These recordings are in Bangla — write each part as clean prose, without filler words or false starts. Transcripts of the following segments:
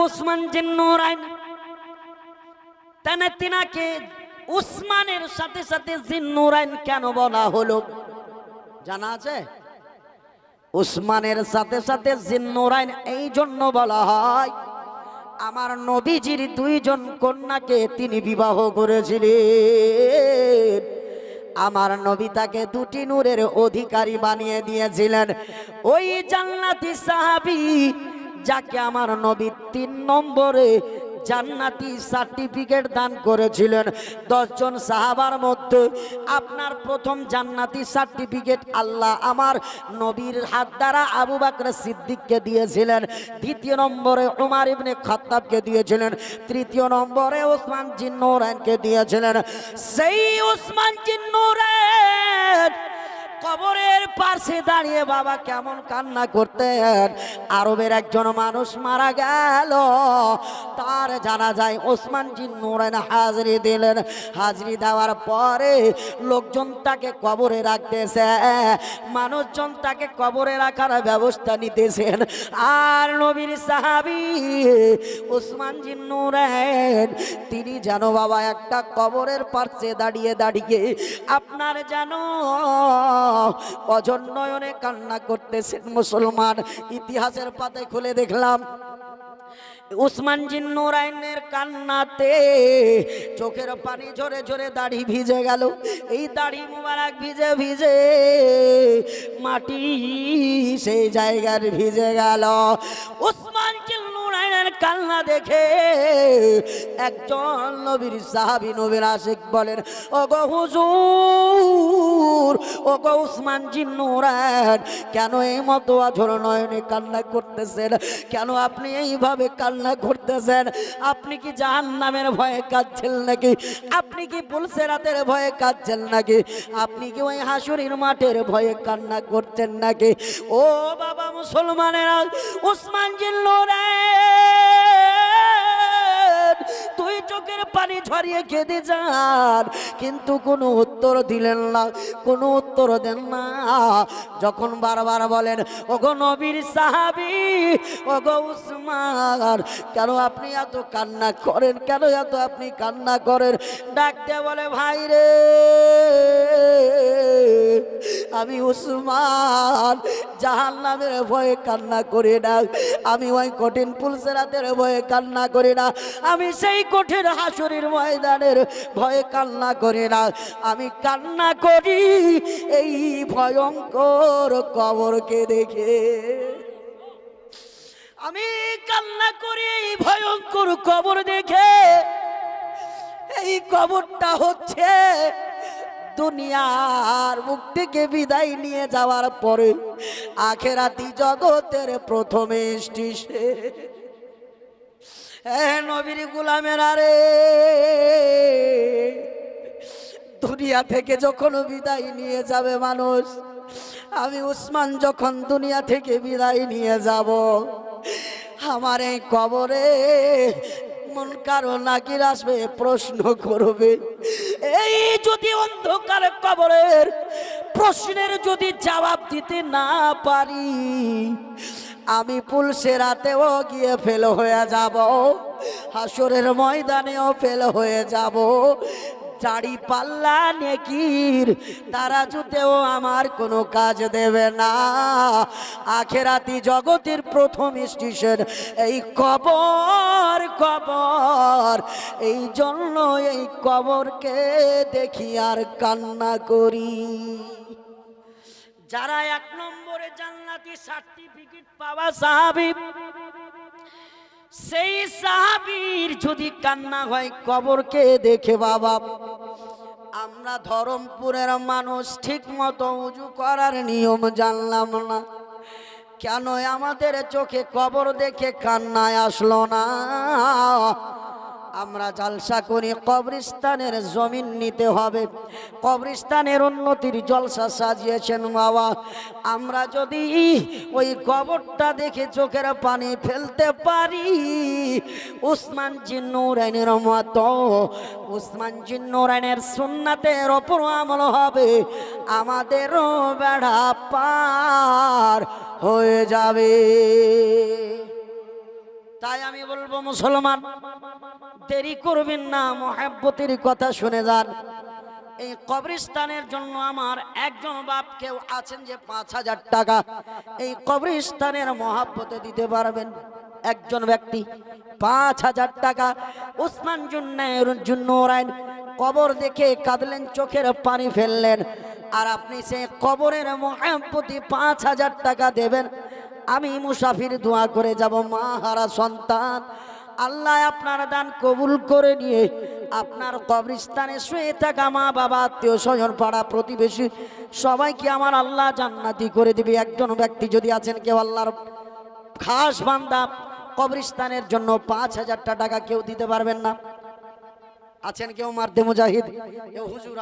উসমান জিন্নুরাইন, তিনাকে উসমানের সাথে সাথে জিন্নুরাইন কেন বলা হলো জানা আছে? উসমানের সাথে সাথে জিন্নুরাইন এই জন্য বলা হয়, আমার নবীজির দুইজন কন্যাকে তিনি বিবাহ করেছিলেন। আমার নবী তাকে দুটি নূরের অধিকারী বানিয়ে দিয়েছিলেন। ওই জান্নাতি সাহাবী যাকে আমার নবী 3 নম্বরে জান্নাতি সার্টিফিকেট দান করেছিলেন। 10 জন সাহাবার মধ্যে আপনার প্রথম জান্নাতি সার্টিফিকেট আল্লাহ আমার নবীর হাত দ্বারা আবু বকর সিদ্দিককে দিয়েছিলেন। 2 নম্বরে উমর ইবনে খাত্তাবকে দিয়েছিলেন। 3 নম্বরে ওসমান জিন্নুরাইনকে দিয়েছিলেন। সেই ওসমান জিন্নুরাইন কবরের পাশে দাঁড়িয়ে বাবা কেমন কান্না করতেন। আরবের একজন মানুষ মারা গেল, তার জানা যায় ওসমান জিন্নুরাইন হাজিরি দিলেন। হাজিরি দেওয়ার পরে লোকজন তাকে কবরে রাখতেছে, মানুষজন তাকে কবরে রাখার ব্যবস্থা নিতেছেন। আর নবীর সাহাবী ওসমান জিন্নুরাইন তিনি যেন বাবা একটা কবরের পাশে দাঁড়িয়ে দাঁড়িয়ে আপনার যেন অঝর নয়নে কান্না করতেছেন। মুসলমান ইতিহাসের পাতায় খুলে দেখলাম উসমান জিন্নুরাইনের কান্নাতে চোখের পানি ঝরে ঝরে দাড়ি ভিজে গেল। এই দাড়ি মুবারক ভিজে ভিজে মাটি সেই জায়গার ভিজে গেল। উসমান জিন্নুরাইনের কান্না দেখে একজন নবীর সাহাবী নবীর আশিক বলেন, ওগো হুজুর, ওগো উসমান জিন্নুরাইন, কেন এই মতো অঝর নয়নে কান্না করতেছেন? কেন আপনি এইভাবে কান্না করতেছেন? আপনি কি জাহান্নামের ভয়ে কাঁদছেন নাকি? আপনি কি পুলসেরাতের ভয়ে কাঁদছেন নাকি? আপনি কি ওই হাসুরির মাঠের ভয়ে কান্না করছেন নাকি? ও বাবা মুসলমানেরা, উসমান জিন্নুরাইন তুই চোখের পানি ঝরিয়ে কেঁদে যান, কিন্তু কোনো উত্তর দিলেন না, কোনো উত্তর দেন না। যখন বারবার বলেন, ওগো নবীর সাহাবী, ওগো উসমান, কেন আপনি এত কান্না করেন? কেন এত আপনি কান্না করেন? ডাকতে বলে, ভাই রে, আমি উসমান জাহান্নামের ভয়ে কান্না করি না, আমি ওই কঠিন পুলসেরাতের ভয়ে কান্না করি না, আমি সেই কঠিন হাসুরের ময়দানের ভয়ে কান্না করি না, আমি কান্না করি এই ভয়ঙ্কর কবরকে দেখে। আমি কান্না করি এই ভয়ঙ্কর কবর দেখে। এই কবরটা হচ্ছে দুনিয়ার মুখ থেকে বিদায় নিয়ে যাওয়ার পরে আখেরাতি জগতের প্রথম স্টেশন। নবীর গোলামেরা রে, দুনিয়া থেকে যখন বিদায় নিয়ে যাবে মানুষ, আমি উসমান যখন দুনিয়া থেকে বিদায় নিয়ে যাব, আমার এই কবরে মুনকার ও নাকির আসবে, প্রশ্ন করবে। এই যদি অন্ধকার কবরের প্রশ্নের যদি জবাব দিতে না পারি, আমি পুলসেরাতেও গিয়ে ফেল হয়ে যাব, হাসরের ময়দানেও ফেল হয়ে যাব। দাড়ি পাল্লা নেকির তারাজুতেও আমার কোনো কাজ দেবে না। আখেরাতি জগতের প্রথম স্টেশন এই কবর। কবর এই জন্য এই কবরকে দেখি আর কান্না করি। যারা 1 নম্বরে জান্নাতি সার্টিফিকেট পাওয়া সাহাবী, সেই সাহাবীর যদি কান্না হয় কবরকে দেখে। বাবা, আমরা ধরমপুরের মানুষ ঠিক মতো উজু করার নিয়ম জানলাম না, কেন আমাদের চোখে কবর দেখে কান্নায় আসলো না? আমরা জলসা করি কবরস্থানের জমিন নিতে হবে, কবরস্থানের উন্নতির জলসা সাজিয়েছেন বাবা। আমরা যদি ওই কবরটা দেখে চোখের পানি ফেলতে পারি, উসমান জিন্নুরাইনের মতো, উসমান জিন্নুরাইনের সুন্নাতের ওপর আমল হবে, আমাদেরও বেড়া পার হয়ে যাবে। তাই আমি বলবো মুসলমান, দেরি করবেন না, মুহাব্বতের কথা শুনে যান। এই কবরস্থানের জন্য আমার একজন বাপ কেউ আছেন যে 5,000 টাকা এই কবরস্থানের মহাব্বতে দিতে পারবেন? একজন ব্যক্তি 5,000 টাকা। উসমান জুন্নুরাইন কবর দেখে কাঁদলেন, চোখের পানি ফেললেন, আর আপনি সেই কবরের মহাব্বতে 5,000 টাকা দেবেন? আমি মুসাফির দোয়া করে যাব, মা হারা সন্তান আল্লাহ আপনার দান কবুল করে নিয়ে আপনার কবরস্থানে শুয়ে থাকা মা বাবা আত্মীয় স্বজন পাড়া প্রতিবেশী সবাইকে আমার আল্লাহ জান্নাতি করে দিবে। একজন ব্যক্তি যদি আছেন কেউ আল্লাহর খাস বান্দা, কবরস্থানের জন্য 5,000 টাকা কেউ দিতে পারবেন না? আছেন কেউ? মারদে মুজাহিদ। কেউ? হুজুর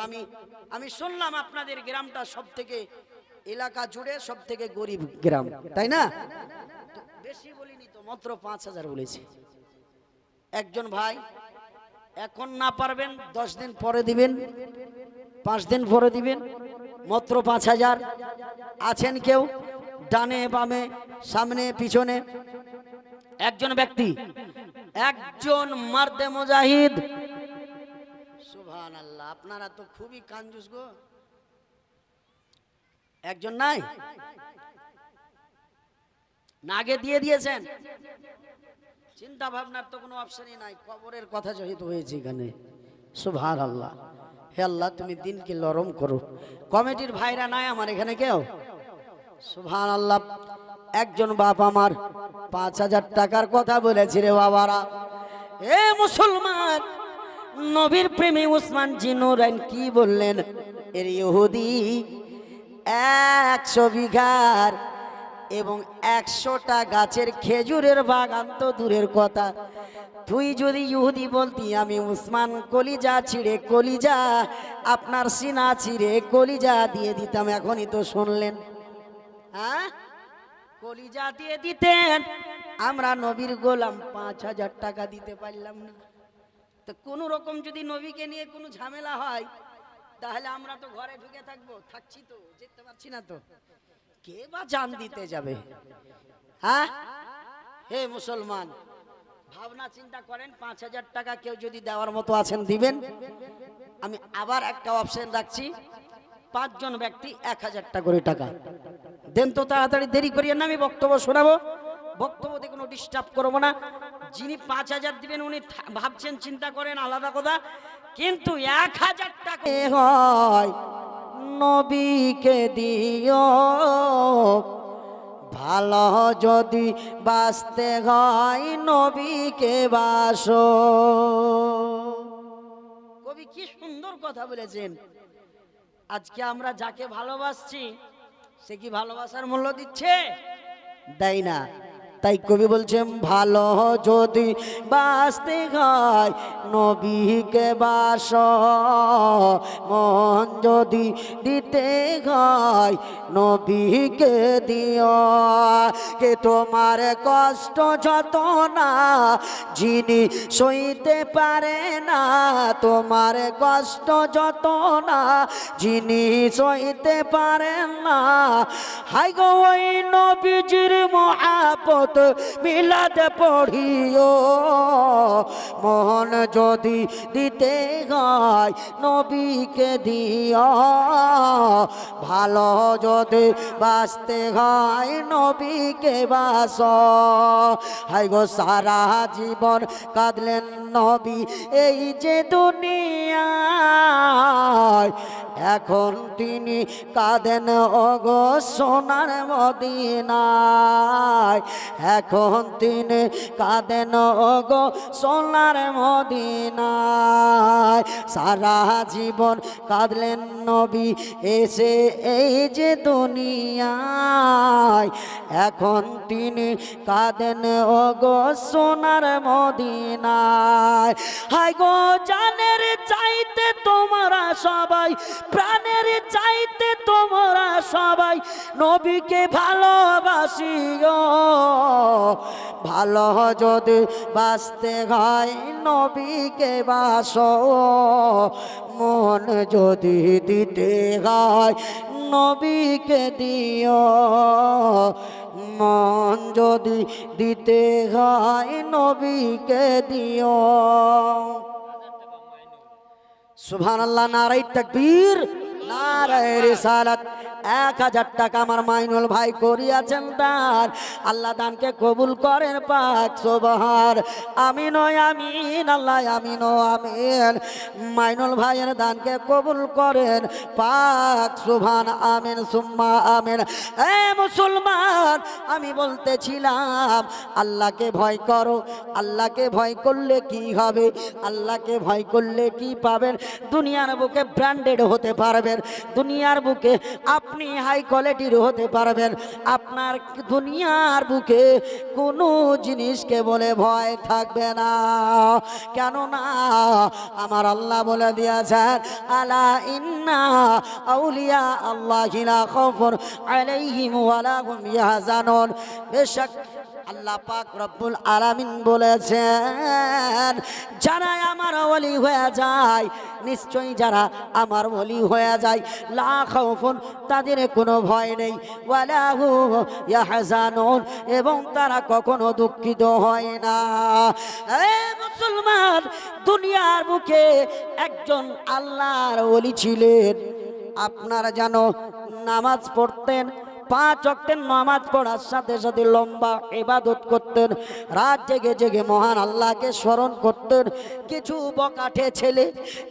আমি শুনলাম আপনাদের গ্রামটা সব থেকে এলাকা জুড়ে সব থেকে গরিব গ্রাম, তাই না? বেশি বলিনি তো, মাত্র 5,000 বলেছি। একজন ভাই এখন না পারবেন 10 দিন পরে দিবেন, 5 দিন পরে দিবেন, মাত্র 5,000। আছেন কেউ? ডানে বামে সামনে পিছনে একজন ব্যক্তি, একজন মারদে মুজাহিদ। সুবহানাল্লাহ, আপনারা তো খুবই কাঞ্জুস গো। একজন নাই? নাগে দিয়ে দিয়েছেন? চিন্তা ভাবনার তো কোনো অপশনই নাই, কবরের কথা যেহেতু হয়েছে এখানে। সুবহানাল্লাহ। হে আল্লাহ, তুমি দিনকে নরম করো। কমিটির ভাইরা নাই আমার এখানে কেউ? সুবহানাল্লাহ। একজন বাপ আমার 5,000 টাকার কথা বলেছে রে বাবারা। এ মুসলমান, নবীর প্রেমী উসমান জিন্নুরাইন কি বললেন? এর ইহুদি 100 বিঘার এবং 100টা গাছের খেজুরের বাগান তো দূরের কথা, তুই যদি ইহুদি বলতি আমি উসমান কলিজা ছিঁড়ে কলিজা আপনার সিনা ছিঁড়ে কলিজা দিয়ে দিতাম, এখনই তো শুনলেন। হ্যাঁ, কলিজা দিয়ে দিতেন, আমরা নবীর গোলাম 5,000 টাকা দিতে পারলাম না। তো কোন রকম যদি নবীকে নিয়ে কোনো ঝামেলা হয় তাহলে আমরা তো ঘরে ঢুকে থাকবো, থাকছি তো, যেতে পারছি না তো, কে বা জান দিতে যাবে? হ্যাঁ, হে মুসলমান, ভাবনা চিন্তা করেন। 5,000 টাকা কেউ যদি দেওয়ার মতো আছেন দিবেন। আমি আবার একটা অপশন রাখছি, 5 জন ব্যক্তি 1,000 টাকা করে টাকা দেন তো, তাড়াতাড়ি, দেরি করিয়ে না, আমি বক্তব্য শোনাবো। বক্তব্যতে কোনো ডিস্টার্ব করবো না। যিনি 5,000 দিবেন উনি ভাবছেন, চিন্তা করেন, আলাদা কথা, কিন্তু 1,000 টাকা হয় নবীকে দিও, ভালো যদি বাঁচতে হয় নবীকে বাসো। কবি কি সুন্দর কথা বলেছেন। আজকে আমরা যাকে ভালোবাসছি সে কি ভালোবাসার মূল্য দিচ্ছে? দেয় না। তাই কবি বলছেন, ভালো যদি বাঁচতে হয় নবীকে বাসো, মন যদি দিতে হয় নবীকে দিও। কে তোমার কষ্ট যত না যিনি সইতে পারে না, তোমার কষ্ট যত না যিনি সইতে পারেন না, হাই গো ওই নবীজির মহাপত মিলাদ পড়িও, মন যদি দিতে হয় নবীকে দিও, ভালো যদি বাঁচতে হয় নবীকে বাসো। হাই গো সারা জীবন কাঁদলেন নবী এই যে দুনিয়ায়, এখন তিনি কাঁদেন ওগো সোনার মদিনায়, এখন তিনি কাঁদেন ওগো সোনার মদিনায়। সারা জীবন কাঁদলেন নবী এসে এই যে দুনিয়ায়, এখন তিনি কাঁদেন ওগো সোনার মদিনায়। হাই গো জানের চাইতে তোমরা সবাই, প্রাণের চাইতে তোমরা সবাই নবীকে ভালোবাসিও, ভালো যদি বাঁচতে হয় নবীকে বাসো, মন যদি দিতে হয় নবীকে দিও, মন যদি দিতে হয় নবীকে দিও। সুবহানাল্লাহ, নারায়ে তাকবীর, নারায়ে রিসালাত। 1000 টাকা আমার মাইনুল ভাই করিয়াছেন দান। আল্লাহ দানকে কবুল করেন পাক সুবহান। আমিন ও আমিন, আল্লাহ আমিন ও আমিন। মাইনুল ভাইয়ের দানকে কবুল করেন পাক সুবহান। আমিন সুম্মা আমিন। এ মুসলমান, আমি বলতেছিলাম আল্লাহকে ভয় করো। আল্লাহকে ভয় করলে কি হবে? আল্লাহকে ভয় করলে কি পাবেন? দুনিয়ার বুকে ব্র্যান্ডেড হতে পারবেন, দুনিয়ার বুকে আপনি হাই কোয়ালিটির হতে পারবেন। আপনার দুনিয়ার বুকে কোনো জিনিসকে বলে ভয় থাকবে না। কেননা আমার আল্লাহ বলে দিয়েছেন, আলা ইন্না আউলিয়া আল্লাহি লা খাউফুন আলাইহিম ওয়া লা হুম ইয়াহজানুন। বেশক আল্লাহ পাক রব্বুল আলামিন বলেছেন, যারা আমার ওলি হয়ে যায়, নিশ্চয়ই যারা আমার ওলি হয়ে যায়, লা খাউফুন, তাদের কোনো ভয় নেই, ওয়ালা হুম ইয়াহজানুন, এবং তারা কখনো দুঃখিত হয় না। এ মুসলমান, দুনিয়ার বুকে একজন আল্লাহর ওলি ছিলেন। আপনারা জানো নামাজ পড়তেন, 5 ওয়াক্তের নামাজ পড়ার সাথে সাথে লম্বা ইবাদত করতেন, রাত জেগে জেগে মহান আল্লাহকে স্মরণ করতেন। কিছু বকাটে ছেলে,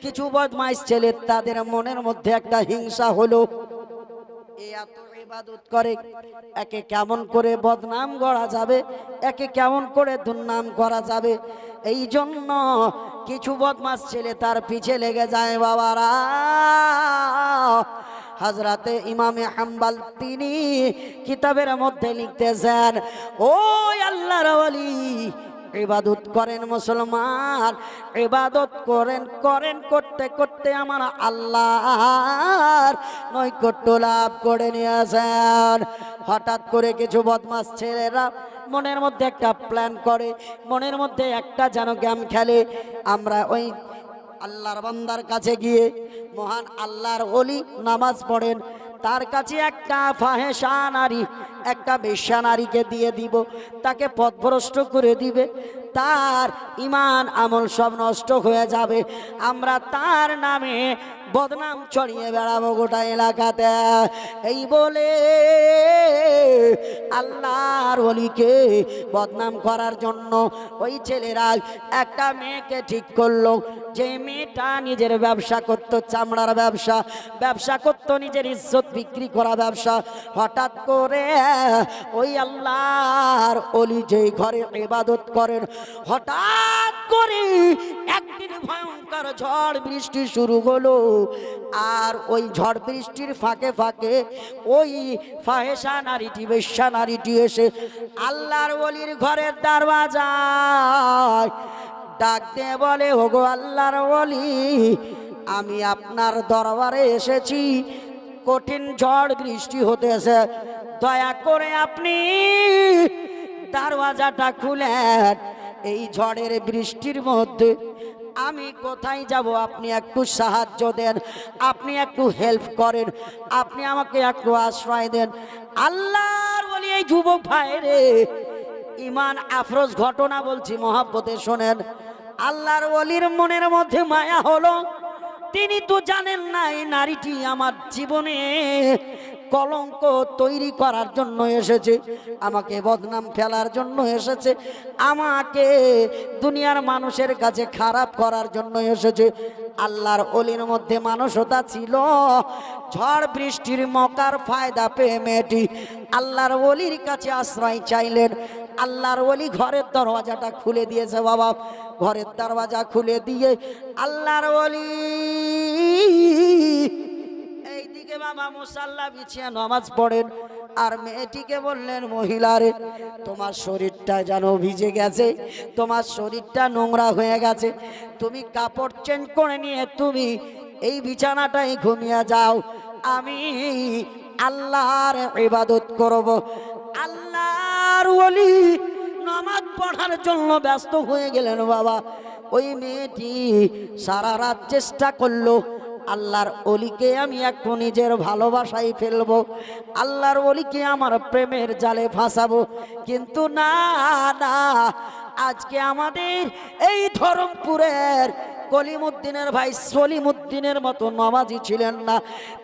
কিছু বদমাইশ ছেলে, তাদের মনের মধ্যে একটা হিংসা হলো, এত ইবাদত করে, একে কেমন করে বদনাম করা যাবে, একে কেমন করে দুর্নাম করা যাবে। এই জন্য কিছু বদমাস ছেলে তার পিছে লেগে যায়। বাবারা, হযরতে ইমামে হাম্বল তিনি কিতাবের মধ্যে লিখতেছেন, ওই আল্লাহর ওলি ইবাদত করেন মুসলমান, ইবাদত করেন করেন করতে করতে আমার আল্লাহর নৈকট্য লাভ করে নিয়েছেন। হঠাৎ করে কিছু বদমাস ছেলেরা মনের মধ্যে একটা প্ল্যান করে, মনের মধ্যে একটা যেন গেম খেলে। আমরা ওই আল্লাহর বান্দার কাছে গিয়ে, মহান আল্লাহর ওলি নামাজ পড়েন, তার কাছে একটা ফাহেসা নারী, একটা বেশ্যা নারীকে দিয়ে দিব, তাকে পথভ্রষ্ট করে দিবে, তার ঈমান আমল সব নষ্ট হয়ে যাবে। আমরা তার নামে বদনাম ছড়িয়ে বেড়াবো গোটা এলাকাতে। এই বলে আল্লাহর ওলিকে বদনাম করার জন্য ওই ছেলেরা একটা মেয়েকে ঠিক করলো, যে মেয়েটা নিজের ব্যবসা করত, চামড়ার ব্যবসা, ব্যবসা করত নিজের ইজ্জত বিক্রি করা ব্যবসা। হঠাৎ করে ওই আল্লাহর ওলি যে ঘরে ইবাদত করেন, হঠাৎ করে একদিন ভয়ঙ্কর ঝড় বৃষ্টি শুরু হলো। আর ওই ঝড় বৃষ্টির ফাঁকে ফাঁকে ওই ফাহেসা নারীটি, বেশ্যা নারীটি এসে আল্লাহর ওলির ঘরের দরওয়াজায় ডাক দিয়ে বলে, ওগো আল্লাহর ওলি, আমি আপনার দরবারে এসেছি, কঠিন ঝড় বৃষ্টি হতেছে, দয়া করে আপনি দরওয়াজাটা খুলেন। এই ঝড়ের বৃষ্টির মধ্যে আমি কোথায় যাব? আপনি একটু সাহায্য দেন, আপনি একটু হেল্প করেন, আপনি আমাকে একটু আশ্রয় দেন। আল্লাহর ওলি এই যুবক ভাইরে ইমান আফরোজ ঘটনা বলছি, মহাব্বতে শোনেন। আল্লাহর ওলির মনের মধ্যে মায়া হলো। তিনি তো জানেন না এই নারীটি আমার জীবনে কলঙ্ক তৈরি করার জন্য এসেছে, আমাকে বদনাম ফেলার জন্য এসেছে, আমাকে দুনিয়ার মানুষের কাছে খারাপ করার জন্য এসেছে। আল্লাহর ওলির মধ্যে মানসতা ছিল। ঝড় বৃষ্টির মকার ফায়দা পেয়ে মেয়েটি আল্লাহর ওলির কাছে আশ্রয় চাইলেন। আল্লাহর ওলি ঘরের দরওয়াজাটা খুলে দিয়েছে। বাবা, ঘরের দরওয়াজা খুলে দিয়ে আল্লাহর ওলি এইদিকে বাবা মুসাল্লা বিছিয়ে নামাজ পড়েন, আর মেয়েটিকে বললেন, মহিলারে, তোমার শরীরটা যেন ভিজে গেছে, তোমার শরীরটা নোংরা হয়ে গেছে, তুমি কাপড় চেঞ্জ করে নিয়ে তুমি এই বিছানাটাই ঘুমিয়ে যাও, আমি আল্লাহর ইবাদত করব। আল্লাহর ওলি নামাজ পড়ার জন্য ব্যস্ত হয়ে গেলেন। বাবা, ওই মেয়েটি সারা রাত চেষ্টা করলো, আল্লাহর ওলিকে আমি একটু নিজের ভালোবাসায় ফেলবো, আল্লাহর ওলিকে আমার প্রেমের জালে ফাঁসাবো। কিন্তু না না, আজকে আমাদের এই ধরমপুরের কলিমুদ্দিনের ভাই সলিমুদ্দিনের মতো নমাজি ছিলেন না,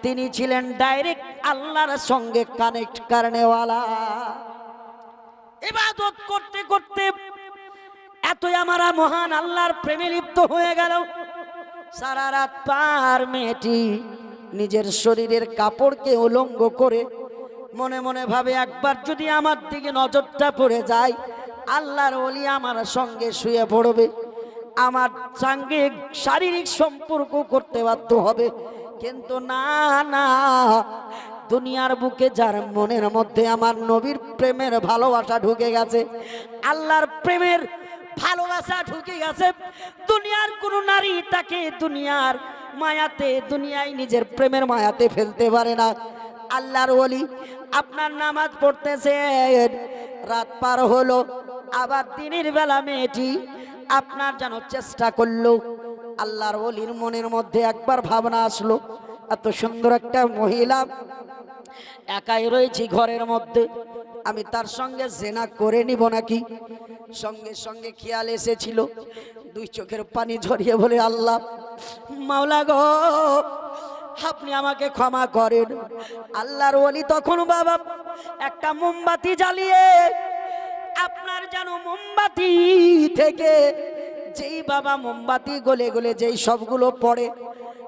তিনি ছিলেন ডাইরেক্ট আল্লাহর সঙ্গে কানেক্ট করনেওয়ালা। ইবাদত করতে করতে এতই আমরা মহান আল্লাহর প্রেমে লিপ্ত হয়ে গেল, সারা রাত পার মেয়েটি নিজের শরীরের কাপড়কে উলঙ্গ করে মনে মনে ভাবে একবার যদি আমার দিকে নজরটা পড়ে যায়, আল্লাহর ওলি আমার সঙ্গে শুয়ে পড়বে, আমার সঙ্গে শারীরিক সম্পর্ক করতে বাধ্য হবে। কিন্তু না না, দুনিয়ার বুকে যার মনের মধ্যে আমার নবীর প্রেমের ভালোবাসা ঢুকে গেছে, আল্লাহর প্রেমের ভালোবাসা ঢুকে গেছে, দুনিয়ার কোন নারী তাকে দুনিয়ার মায়াতে, দুনিয়ায় নিজের প্রেমের মায়াতে ফেলতে পারে না। আল্লাহর ওলি আপনার নামাজ পড়তেছেন, রাত পার হলো, আবার দিনের বেলা মেয়েটি আপনার যেন চেষ্টা করলো। আল্লাহর ওলির মনের মধ্যে একবার ভাবনা আসলো, এত সুন্দর একটা মহিলা একাই রয়েছি ঘরের মধ্যে, আমি তার সঙ্গে জেনা করে নিব নাকি? সঙ্গে সঙ্গে খেয়াল এসেছিল, দুই চোখের পানি ঝরিয়ে বলে, আল্লাহ মাওলা গো, আপনি আমাকে ক্ষমা করেন। আল্লাহর ওলি তখন বাবা একটা মোমবাতি জ্বালিয়ে, আপনার যেন মোমবাতি থেকে যেই বাবা মোমবাতি গলে গলে যেই সবগুলো পড়ে,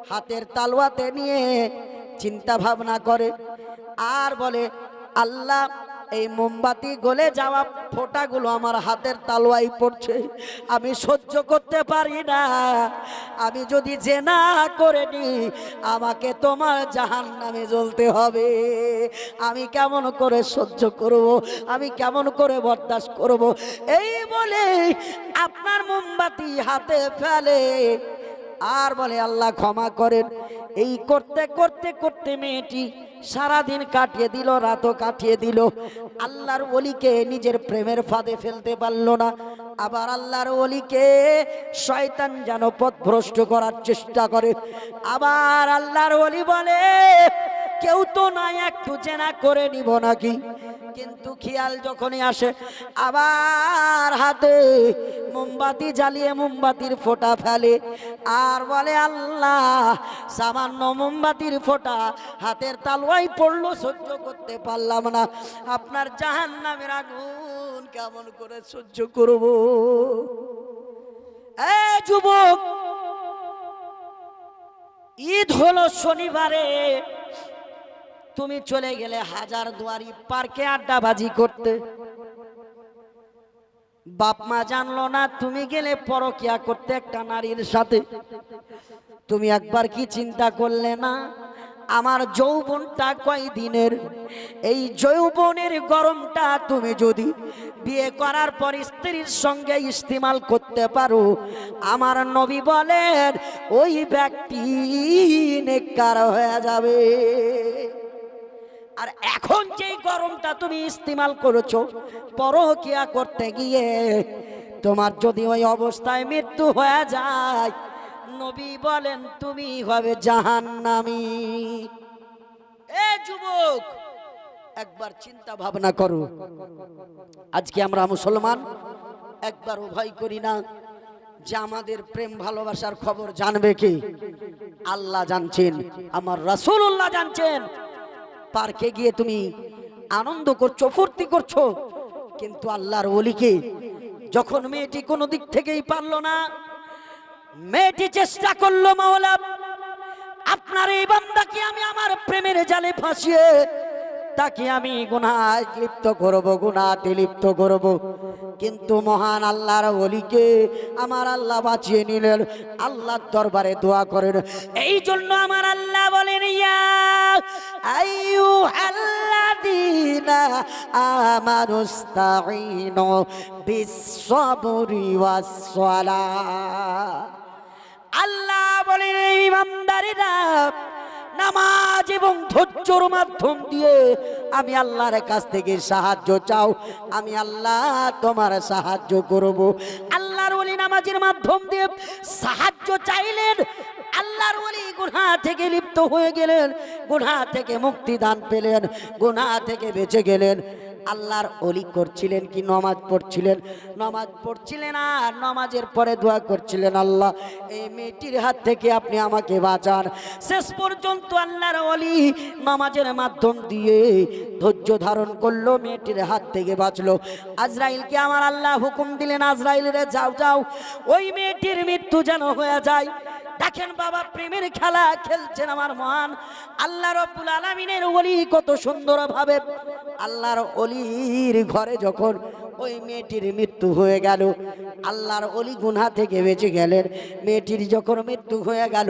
হাতের তালুয়াতে নিয়ে চিন্তা ভাবনা করে আর বলে, আল্লাহ এই মোমবাতি গলে যাওয়া ফোঁটাগুলো আমার হাতের তালুয়ায় পড়ছে, আমি সহ্য করতে পারি না, আমি যদি জেনা করে নি আমাকে তোমার জাহান্নামে জ্বলতে হবে, আমি কেমন করে সহ্য করব, আমি কেমন করে বরদাস্ত করব। এই বলে আপনার মোমবাতি হাতে ফেলে আর বলে, আল্লাহ ক্ষমা করেন। এই করতে করতে করতে মেয়েটি সারাদিন কাটিয়ে দিল, রাতও কাটিয়ে দিল, আল্লাহর ওলিকে নিজের প্রেমের ফাঁদে ফেলতে পারল না। আবার আল্লাহর ওলিকে শয়তান যেন পথভ্রষ্ট করার চেষ্টা করে। আবার আল্লাহর ওলি বলে, কেউ তো নাই, একটু জেনা করে নিব নাকি? কিন্তু খেয়াল যখনই আসে, আবার হাতে মোমবাতি জ্বালিয়ে মোমবাতির ফোঁটা ফেলে আর বলে, আল্লাহ সামান্য মোমবাতির ফোঁটা হাতের তালুয়ায় পড়লো, সহ্য করতে পারলাম না, আপনার জাহান্নামের আগুন কেমন করে সহ্য করব? এই যুবক, ঈদ হলো শনিবারে, তুমি চলে গেলে হাজারদুয়ারি পার্কে আড্ডাবাজি করতে, বাপ মা জানলো না, তুমি গেলে পরকিয়া করতে একটা নারীর সাথে। তুমি একবার কি চিন্তা করলে না, আমার যৌবনটা কয়দিনের, এই যৌবনের গরমটা তুমি যদি বিয়ে করার পর স্ত্রীর সঙ্গে ইস্তেমাল করতে পারো, আমার নবী বলেন ওই ব্যক্তি নেককার হয়ে যাবে। আর এখন যেই গরমটা তুমি ইস্তেমাল করেছো পরকিয়া করতে গিয়ে, তোমার যদি ওই অবস্থায় মৃত্যু হয়ে যায়, নবী বলেন তুমি হবে জাহান্নামী। এ যুবক, একবার চিন্তা ভাবনা করো, আজকে আমরা মুসলমান একবারও ভয় করি না যে আমাদের প্রেম ভালোবাসার খবর জানবে কে? আল্লাহ জানছেন, আমার রাসূলুল্লাহ জানছেন। পার্কে গিয়ে তুমি আনন্দ করছো, ফুর্তি করছো, কিন্তু আল্লাহর ওলিকে যখন মেয়েটি কোনো দিক থেকেই পারলো না, মেয়েটি চেষ্টা করলো, মাওলা আপনার এই বান্দাকে আমি আমার প্রেমের জালে ফাঁসিয়ে তাকে আমি গুনাহে লিপ্ত করব, গুনাহতে লিপ্ত করব, কিন্তু মহান আল্লাহর ওলিকে আমার আল্লাহ বাঁচিয়ে নিলেন। আল্লাহর দরবারে দোয়া করেন। এই জন্য আমার আল্লাহ বলেন, ইয়া আইয়ুহাল্লাযীনা আমানুস্তাঈনু বিস-সাবরি ওয়াস-সালাহ। আল্লাহ বলেন, এই ইমানদারেরা নামাজ এবং ধৈর্যের মাধ্যম দিয়ে আমি আল্লাহর কাছ থেকে সাহায্য চাও, আমি আল্লাহ তোমার সাহায্য করব। আল্লাহর ওলি নামাজের মাধ্যম দিয়ে সাহায্য চাইলেন, আল্লাহর ওলি গুনাহ থেকে লিপ্ত হয়ে গেলেন, গুনাহ থেকে মুক্তি দান পেলেন, গুনাহ থেকে বেঁচে গেলেন। আল্লাহর ওলি করছিলেন কি নামাজ পড়ছিলেন? নামাজ পড়ছিলেন আর নামাজের পরে দোয়া করছিলেন, আল্লাহ এই মেয়েটির হাত থেকে আপনি আমাকে বাঁচান। শেষ পর্যন্ত আল্লাহর ওলি নামাজের মাধ্যম দিয়ে ধৈর্য ধারণ করলো, মেয়েটির হাত থেকে বাঁচলো। আজরাইলকে আমার আল্লাহ হুকুম দিলেন, আজরাইল রে যাও যাও, ওই মেয়েটির মৃত্যু যেন হয়ে যায়। দেখেন বাবা, প্রেমের খেলা খেলছেন আমার মহান আল্লাহ রব্বুল আলামিনের ওলি। কত সুন্দরভাবে আল্লাহর ওলির ঘরে যখন ওই মেয়েটির মৃত্যু হয়ে গেল, আল্লাহর ওলি গুনাহ থেকে বেঁচে গেলেন। মেয়েটির যখন মৃত্যু হয়ে গেল,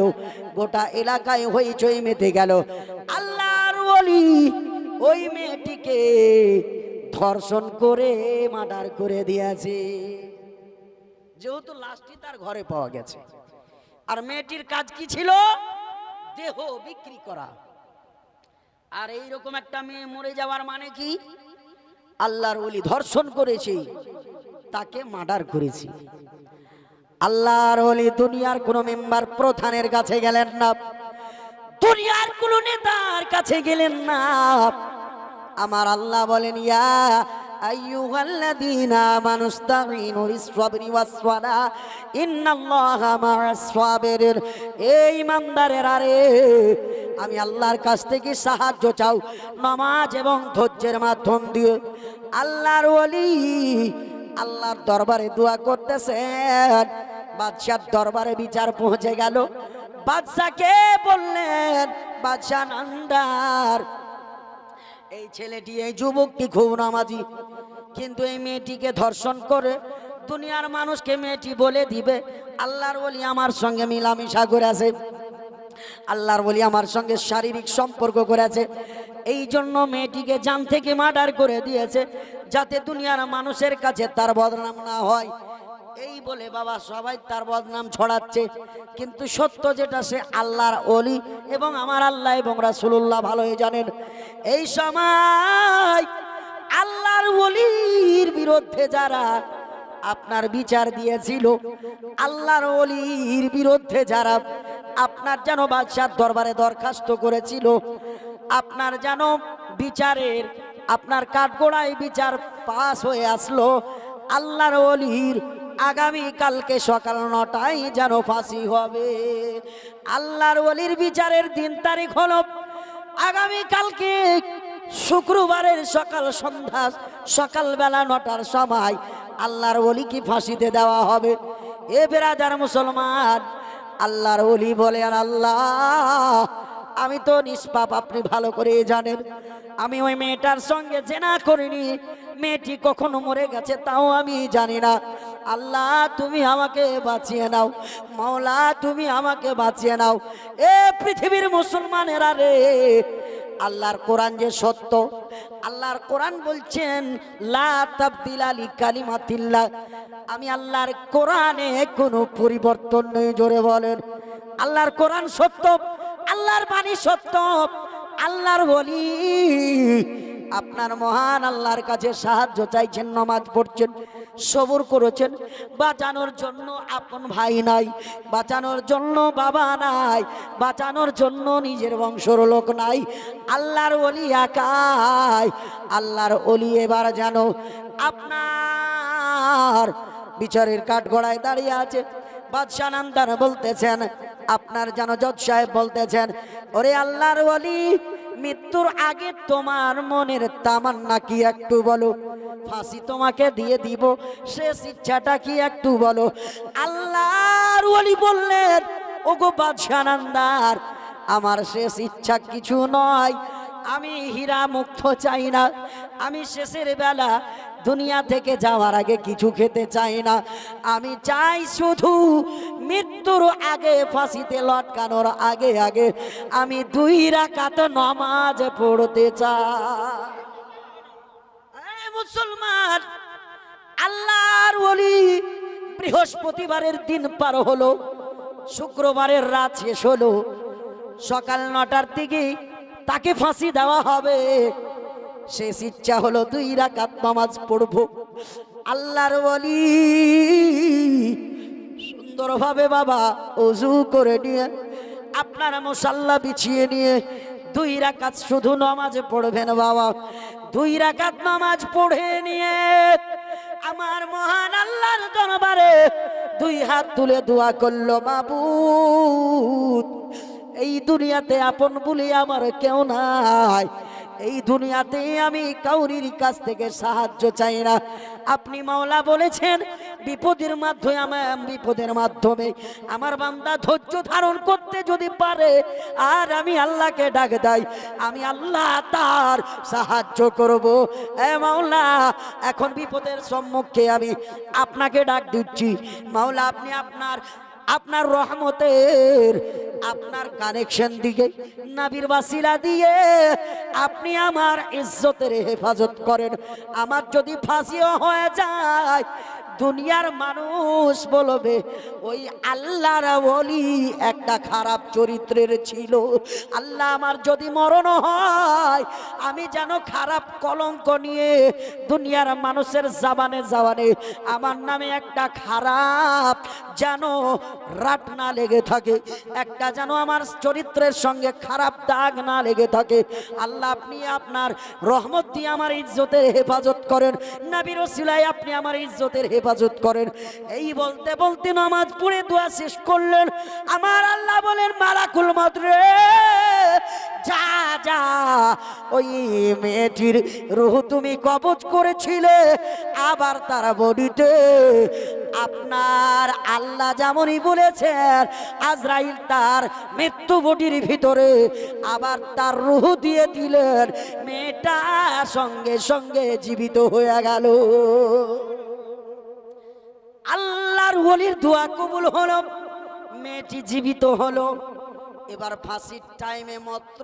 গোটা এলাকায় হইচই মেতে গেল। আল্লাহর ওলি ওই মেয়েটিকে ধর্ষণ করে মার্ডার করে দিয়েছে, যেহেতু লাশটি তার ঘরে পাওয়া গেছে। আর মেয়েটির কাজ কি ছিল? দেহ বিক্রি করা। আর এইরকম একটা মেয়ে মরে যাওয়ার মানে কি? আল্লাহর ওলি ধর্ষণ করেছে, তাকে মার্ডার করেছি। আল্লাহর ওলি দুনিয়ার কোন মেম্বার প্রধানের কাছে গেলেন না, দুনিয়ার কোন নেতার কাছে গেলেন না। আমার আল্লাহ বলেন, ইয়া আইয়ুহাল্লাযীনা আমানু ইসতাঈনু বিস-সাবরি ওয়াস-সালাহ ইন্নাল্লাহা মা'আস-সাবিরিন। এই ইমানদারেরা রে, আমি আল্লাহর কাছ থেকে সাহায্য চাও নামাজ এবং ধৈর্যের মাধ্যম দিয়ে। আল্লাহর ওলি আল্লাহর দরবারে দোয়া করতেছেন। বাদশার দরবারে বিচার পৌঁছে গেল। বাদশাকে বললেন, বাদশা নান্দার, এই ছেলেটি, এই যুবকটি খুব নামাজি, কিন্তু এই মেয়েটিকে ধর্ষণ করে দুনিয়ার মানুষকে মেয়েটি বলে দিবে আল্লাহর ওলি আমার সঙ্গে মিলামিশা করেছে, আল্লাহর ওলি আমার সঙ্গে শারীরিক সম্পর্ক করেছে। এই জন্য মেয়েটিকে জান থেকে মার্ডার করে দিয়েছে, যাতে দুনিয়ার মানুষের কাছে তার বদনাম না হয়। এই বলে বাবা সবাই তার বদনাম ছড়াচ্ছে, কিন্তু সত্য যেটা সে আল্লাহর ওলি এবং আমার আল্লাহ এবং রাসূলুল্লাহ ভালোই জানেন। এই সময় আল্লাহর ওলির বিরুদ্ধে যারা আপনার বিচার দিয়েছিল, আল্লাহর ওলির বিরুদ্ধে যারা আপনার যেন বাদশার দরবারে দরখাস্ত করেছিল, আপনার যেন বিচারের আপনার কাঠগোড়ায় বিচার পাস হয়ে আসলো, আল্লাহর ওলির আগামী কালকে সকাল 9টায় যেন ফাঁসি হবে। আল্লাহর ওলির বিচারের দিন তারিখ হলো আগামী কালকে শুক্রবারের সকালবেলা 9টার সময় আল্লাহর ওলিকে ফাঁসিতে দেওয়া হবে। এ বেরাদার মুসলমান, আল্লাহর ওলি বলে, আর আল্লাহ আমি তো নিষ্পাপ, আপনি ভালো করে জানেন। আমি ওই মেয়েটার সঙ্গে জেনা করিনি, মেয়েটি কখনো মরে গেছে তাও আমি জানি না। আল্লাহ তুমি আমাকে বাঁচিয়ে নাও, মাওলা তুমি আমাকে বাঁচিয়ে নাও। এ পৃথিবীর মুসলমানেরা রে, আল্লাহর কোরআন যে সত্য, আল্লাহর কোরআন বলছেন লা তাবদিলা লিকালিমাতিল্লাহ। আমি আল্লাহর কোরআনে কোনো পরিবর্তন নেই, জোরে বলেন। আল্লাহর কোরআন সত্য, আল্লাহর বাণী সত্য। আল্লাহর ওলি আপনার মহান আল্লাহর কাছে সাহায্য চাইছেন, নামাজ পড়ছেন, সবর করেছেন। বাঁচানোর জন্য আপন ভাই নাই, বাঁচানোর জন্য বাবা নাই, বাঁচানোর জন্য নিজের বংশের লোক নাই। আল্লাহর ওলি একাই। আল্লাহর ওলি এবার জানো আপনার বিচারের কাঠগড়ায় দাঁড়িয়ে আছে। বাদশা নামদার বলতেছেন, আপনার যেন জজ সাহেব বলতেছেন, ওরে আল্লাহর ওলি, মৃত্যুর আগে তোমার মনের তামান্না কি একটু বলো, ফাঁসি তোমাকে দিয়ে দিব, শেষ ইচ্ছাটা কি একটু বলো। আল্লাহর ওলি বললেন, ওগো বাদশা নামদার, আমার শেষ ইচ্ছা কিছু নয়, আমি হীরা মুক্ত চাই না, আমি শেষের বেলা দুনিয়া থেকে যাওয়ার আগে কিছু খেতে চাই না, আমি চাই শুধু মৃত্যুর আগে, ফাঁসিতে লটকানোর আগে আগে আমি 2 রাকাত নামাজ পড়তে চাই। মুসলমান, আল্লাহর ওলি বৃহস্পতিবারের দিন পার হলো, শুক্রবারের রাত শেষ হলো, সকাল 9টার দিকে তাকে ফাঁসি দেওয়া হবে। শেষ ইচ্ছা হলো 2 রাকাত নামাজ পড়বো। আল্লাহর ওলি সুন্দরভাবে বাবা ওযু করে নিয়ে আপনার মুসাল্লা বিছিয়ে নিয়ে 2 রাকাত শুধু নামাজ পড়বেন বাবা। 2 রাকাত নামাজ পড়ে নিয়ে আমার মহান আল্লাহর দরবারে 2 হাত তুলে দোয়া করলো, মাবুদ এই দুনিয়াতে আপন বলে আমার কেউ নাই, এই দুনিয়াতে আমি কাউরির কাছ থেকে সাহায্য চাই না। আপনি মাওলা বলেছেন বিপদের মাধ্যমে আমার বান্দা ধৈর্য ধারণ করতে যদি পারে আর আমি আল্লাহকে ডাক দেই, আমি আল্লাহ তার সাহায্য করব। এ মাওলা এখন বিপদের সম্মুখে আমি আপনাকে ডাক দিচ্ছি মাওলা, আপনি আপনার রহমতের আপনার কানেকশন দিকে নবীর ওয়াসিলা দিয়ে আপনি আমার ইজ্জতের হেফাজত করেন। আমার যদি ফাঁসিও হয়ে যায় দুনিয়ার মানুষ বলবে ওই আল্লাহর ওলি একটা খারাপ চরিত্রের ছিল। আল্লাহ আমার যদি মরণ হয় আমি যেন খারাপ কলঙ্ক নিয়ে দুনিয়ার মানুষের জবানে আমার নামে একটা খারাপ যেন রাট না লেগে থাকে, একটা যেন আমার চরিত্রের সঙ্গে খারাপ দাগ না লেগে থাকে। আল্লাহ আপনি আপনার রহমত দিয়ে আমার ইজ্জতের হেফাজত করেন, নবীর ওসিলায় আপনি আমার ইজ্জতের হেফাজত করেন। এই বলতে বলতে নামাজ পড়ে দোয়া শেষ করলেন। আমার আল্লাহ বলেন মালাকুল মউত রে যা যা, ওই মেয়েটির রূহ তুমি কবজ করেছিলে আবার তার বডিতে আপনার আল্লাহ যেমনই বলেছেন আজরাইল তার মৃত্যু বডির ভিতরে আবার তার রূহ দিয়ে দিলেন, মেয়েটা সঙ্গে সঙ্গে জীবিত হয়ে গেল। আল্লাহর ওলির দোয়া কবুল হলো, মেয়েটি জীবিত হলো। এবার ফাঁসির টাইমে মাত্র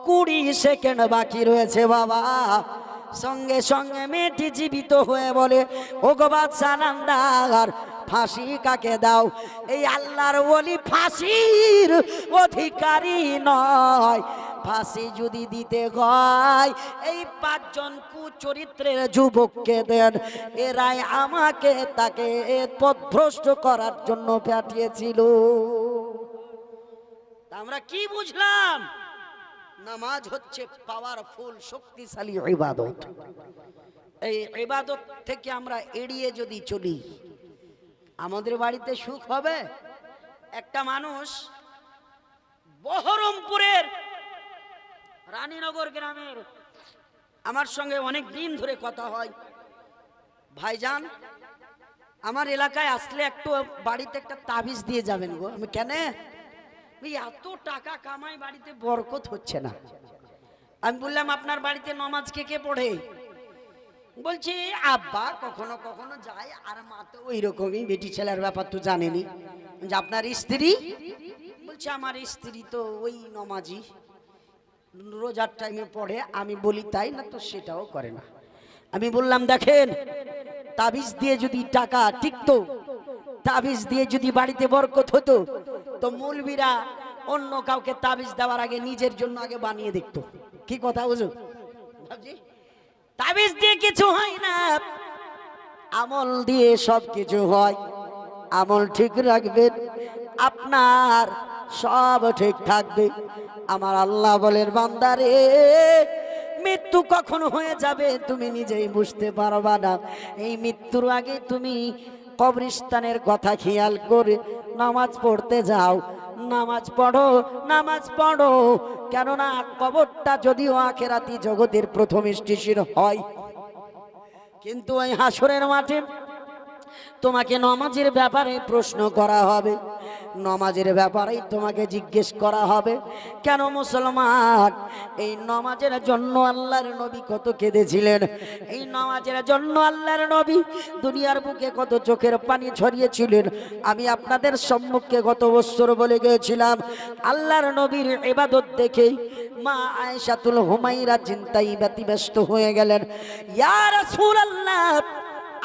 20 সেকেন্ড বাকি রয়েছে বাবা। সঙ্গে সঙ্গে মেয়েটি জীবিত হয়ে বলে, ও গো বাদশা নামদার ফাঁসি কাকে দাও? এই আল্লাহর ওলি ফাঁসির অধিকারী নয়, ফাঁসি যদি দিতে হয় এই 5 জন কুচরিত্রের যুবককে দেন, এরাই আমাকে তাকে পথভ্রষ্ট করার জন্য পাঠিয়েছিল। আমরা কি বুঝলাম? নামাজ হচ্ছে পাওয়ারফুল শক্তিশালী ইবাদত। এই ইবাদত থেকে আমরা এড়িয়ে যদি চলি আমাদের বাড়িতে সুখ হবে। একটা মানুষ বহরমপুরের রানীনগর গ্রামের আমার সঙ্গে অনেক দিন ধরে কথা হয়, ভাইজান আমার এলাকায় আসলে একটু বাড়িতে একটা তাবিজ দিয়ে যাবেন গো। আমি কেন? এত টাকা কামাই বাড়িতে বরকত হচ্ছে না। আমি বললাম আপনার বাড়িতে নামাজ কে কে পড়ে? বলছি আব্বা কখনো কখনো যায় আর মা তো ওই রকমই, বেটি ছেলের ব্যাপার তো জানেনি। যে আপনার স্ত্রী? বলছে আমার স্ত্রী তো ওই নামাজি, রোজার টাইমে পড়ে। আমি বলি তাই না, তো সেটাও করে না। আমি বললাম দেখেন তাবিজ দিয়ে যদি টাকা টিকতো, তাবিজ দিয়ে যদি বাড়িতে বরকত হতো তো মৌলবীরা অন্য কাউকে তাবিজ দেওয়ার আগে নিজের জন্য আগে বানিয়ে দেখতো। কি কথা বুঝো? তাবিজ দিয়ে কিছু হয় না, আমল দিয়ে সব কিছু হয়। আমল ঠিক রাখবেন আপনার সব ঠিক থাকবে। আমার আল্লাহ বলেন বান্দারে মৃত্যু কখন হয়ে যাবে তুমি নিজেই বুঝতে পারবা না। এই মৃত্যুর আগে তুমি কবরস্থানের কথা খেয়াল করে নামাজ পড়তে যাও, নামাজ পড়ো, নামাজ পড়ো। কেননা কবরটা যদিও আখেরাতি জগতের প্রথম স্টেশন হয়, কিন্তু ওই হাসরের মাঠে তোমাকে নামাজের ব্যাপারে প্রশ্ন করা হবে, নামাজের ব্যাপারেই তোমাকে জিজ্ঞেস করা হবে। কেন মুসলমান? এই নামাজের জন্য আল্লাহর নবী কত কেঁদেছিলেন, এই নামাজের জন্য আল্লাহর নবী দুনিয়ার বুকে কত চোখের পানি ছড়িয়েছিলেন। আমি আপনাদের সম্মুখে গত বছর বলে গিয়েছিলাম আল্লাহর নবীর ইবাদত দেখে মা আয়েশাতুল হুমাইরা চিন্তায় ব্যতিব্যস্ত হয়ে গেলেন। ইয়া রাসূলুল্লাহ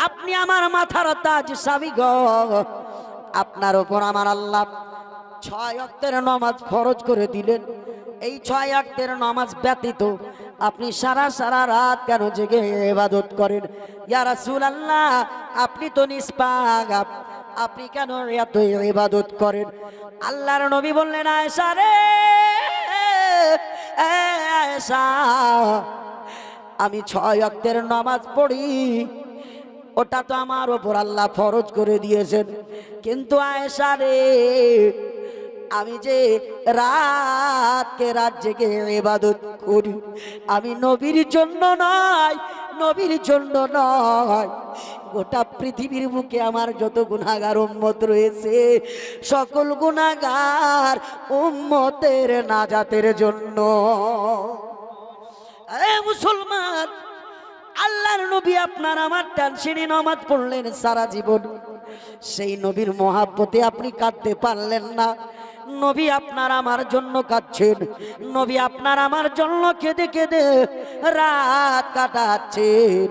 আপনি আমার মাথার তাজ স্বামী গো, আপনার উপর আমার আল্লাহ 6 ওয়াক্তের নামাজ ফরজ করে দিলেন। এই 6 ওয়াক্তের নামাজ ব্যতীত আপনি সারা রাত কেন জেগে ইবাদত করেন? ইয়া রাসূলুল্লাহ আপনি তো নিষ্পাপ, আপনি কেন এত ইবাদত করেন? আল্লাহর নবী বললেন, আয়েশা রে, আয়েশা, আমি 6 ওয়াক্তের নামাজ পড়ি, ওটা তো আমার ওপর আল্লাহ ফরজ করে দিয়েছেন। কিন্তু আয়েশা রে, আমি যে রাতকে রাত জেগে ইবাদত করি, আমি নবীর জন্য নয়, নবীর জন্য নয়, গোটা পৃথিবীর বুকে আমার যত গুনাহগার উম্মত রয়েছে, সকল গুনাহগার উম্মতের নাজাতের জন্য। এ মুসলমান, আল্লাহর নবী আপনার আমার টানছিনি নামাজ পড়লেন সারা জীবন, সেই নবীর মহাব্বতে আপনি কাঁদতে পারলেন না। নবী আপনার আমার জন্য কাঁদছেন, নবী আপনার আমার জন্য কেঁদে কেঁদে রাত কাটাচ্ছেন।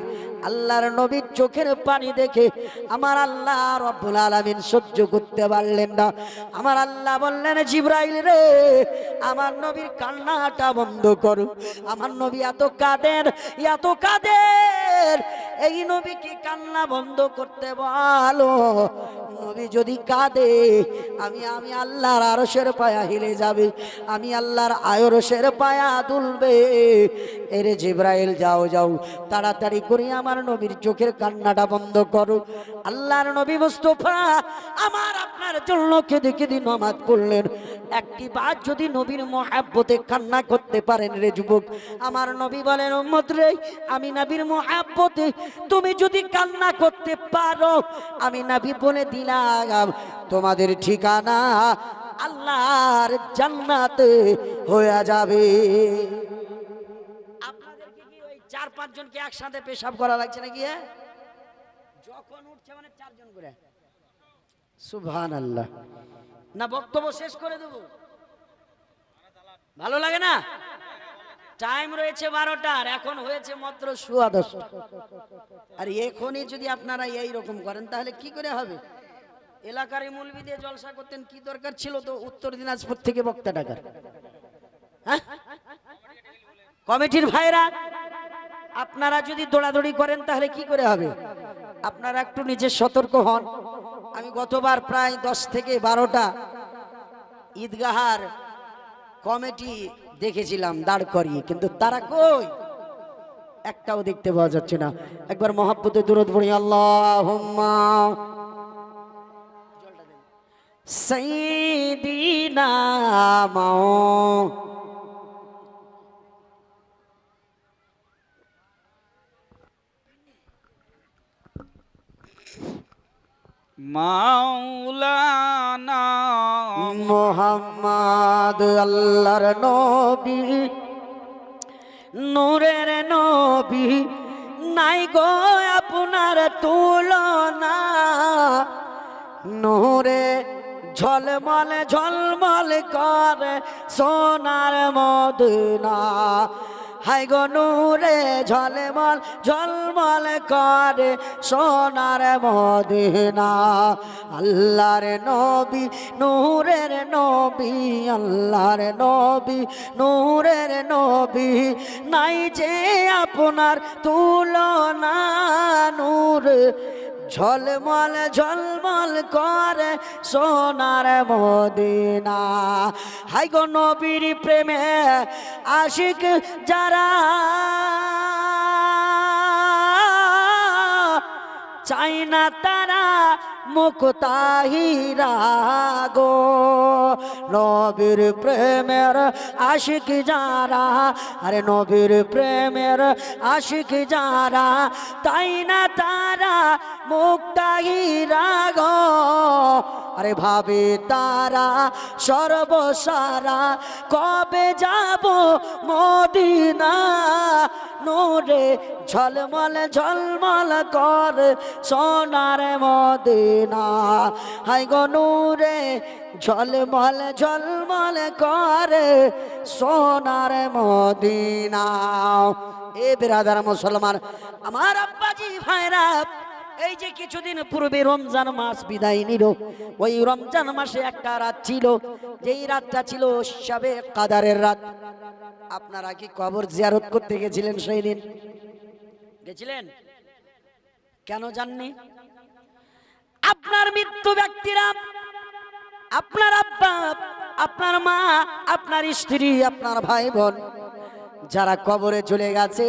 আল্লাহর নবীর চোখের পানি দেখে আমার আল্লাহ রব্বুল আলামিন সহ্য করতে পারলেন না। আমার আল্লাহ বললেন, জিবরাইল রে, আমার নবীর কান্নাটা বন্ধ করো। আমার নবী এত কাঁদেন, এত কাঁদেন, এই নবীকে কান্না বন্ধ করতে বলো। নবী যদি কাঁদে, আমি আল্লাহর আরশের পায়া হিলে যাবে, আমি আল্লাহর আরশের পায়া দুলবে। এরে জিবরাইল, যাও যাও, তাড়াতাড়ি করে আমার নবীর চোখের কান্নাটা বন্ধ করো। আল্লাহর নবী মুস্তাফা আমার আপনার জন্য কেঁদে কেঁদে নামাজ পড়লেন। একটি বার যদি নবীর মহাব্বতে কান্না করতে পারেন রে যুবক, আমার নবী বলেন, উম্মত রে, আমি নবীর মহাব্বতে তুমি যদি কান্না করতে পারো, আমি নবী বলে দিলাম তোমাদের ঠিকানা আল্লাহর জান্নাতে হয়ে যাবে। আপনাদেরকে কি ওই 4-5 জনকে একসাথে পেশাব করা লাগছে নাকি? যখন উঠছে মানে 4 জন করে, সুবহানাল্লাহ। না বক্তব্য শেষ করে দেব? ভালো লাগে না? টাইম রয়েছে 12টার, এখন হয়েছে মাত্র 10:15। আর এখনই যদি আপনারা এই রকম করেন তাহলে কি করে হবে? এলাকার মৌলবি দিয়ে জলসা করতেন, কি দরকার ছিল তো উত্তর দিনাজপুর থেকে বক্তা ডাকার? হ্যাঁ, কমিটির ভাইরা, আপনারা যদি দৌড়াদৌড়ি করেন তাহলে কি করে হবে? আপনারা একটু নিজে সতর্ক হন। আমি গতবার প্রায় 10 থেকে 12টা ঈদগাহার কমিটি দেখেছিলাম দাঁড় করিয়ে, কিন্তু তারা কই, একটাও দেখতে পাওয়া যাচ্ছে না। একবার মহাব্বতে দুরূদ পড়ি, আল্লাহুম্মা সাইয়্যিদিনা মাওলানা মুহাম্মদ, আল্লাহর নবী, নূরের নবী, নাই গো আপনার তুলনা। নূরে ঝলমল ঝলমল করে সোনার মদিনা, হাই গো নূরে ঝলমল ঝলমল করে সোনার মদিনা। আল্লাহর নবী, নূরের নবী, আল্লাহর নবী, নূরের নবী, নাই যে আপনার তুলনা। নূর ঝলমল ঝলমল করে সোনার মদিনা। হাই গো নবীর প্রেমে আশিক যারা, চাই না তারা মুক্তাহিরা গো। নবীর প্রেমের আশিক যারা, আরে নবীর প্রেমের আশিক যারা, তাই না তারা মুক্তাহিরা গো। আরে ভাবে তারা সর্বসারা, কবে যাব মদিনা। নূরে ঝলমল ঝলমল করে সোনার মদিনা, হাই গো নূরে ঝলমল ঝলমল করে সোনার মদিনা। এ বিরাদার মুসলমান, আমার আব্বাজি ভাইরা, এই যে কিছুদিন পূর্বে রমজান মাস বিদায় নিল, ওই রমজান মাসে একটা রাত ছিল, যেই রাতটা ছিল শবে কাদারের রাত। আপনারা কি কবর জিয়ারত করতে গেছিলেন সেই দিন? গেছিলেন? কেন যাননি? আপনার মৃত্যু ব্যক্তিরা, আপনার আব্বা, আপনার মা, আপনার স্ত্রী, আপনার ভাই বোন যারা কবরে চলে গেছে,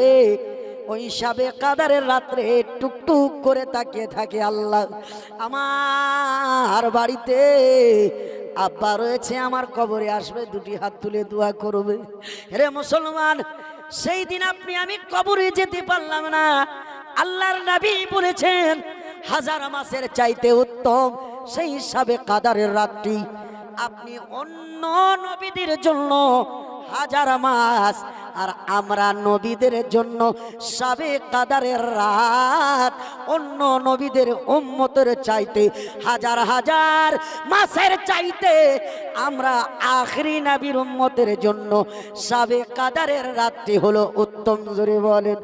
ওই সাবে কাদারের রাত্রে টুকটুক করে তাকিয়ে থাকে, আল্লাহ আমার বাড়িতে আব্বা রয়েছে, আমার কবরে আসবে, দুটি হাত তুলে দোয়া করবে। রে মুসলমান, সেই দিন আপনি আমি কবরে যেতে পারলাম না। আল্লাহর নবী বলেছেন হাজার মাসের চাইতে উত্তম সেই হিসাবে কাদারের রাতটি। আপনি অন্য নবীদের জন্য হাজার মাস, আর আমরা নবীদের জন্য সাবে কাদারের রাত অন্য নবীদের উম্মতের চাইতে হাজার হাজার মাসের চাইতে আমরা আখরি নবীর উম্মতের জন্য সাবে কাদারের রাতটি হলো উত্তম। জোরে বলেন।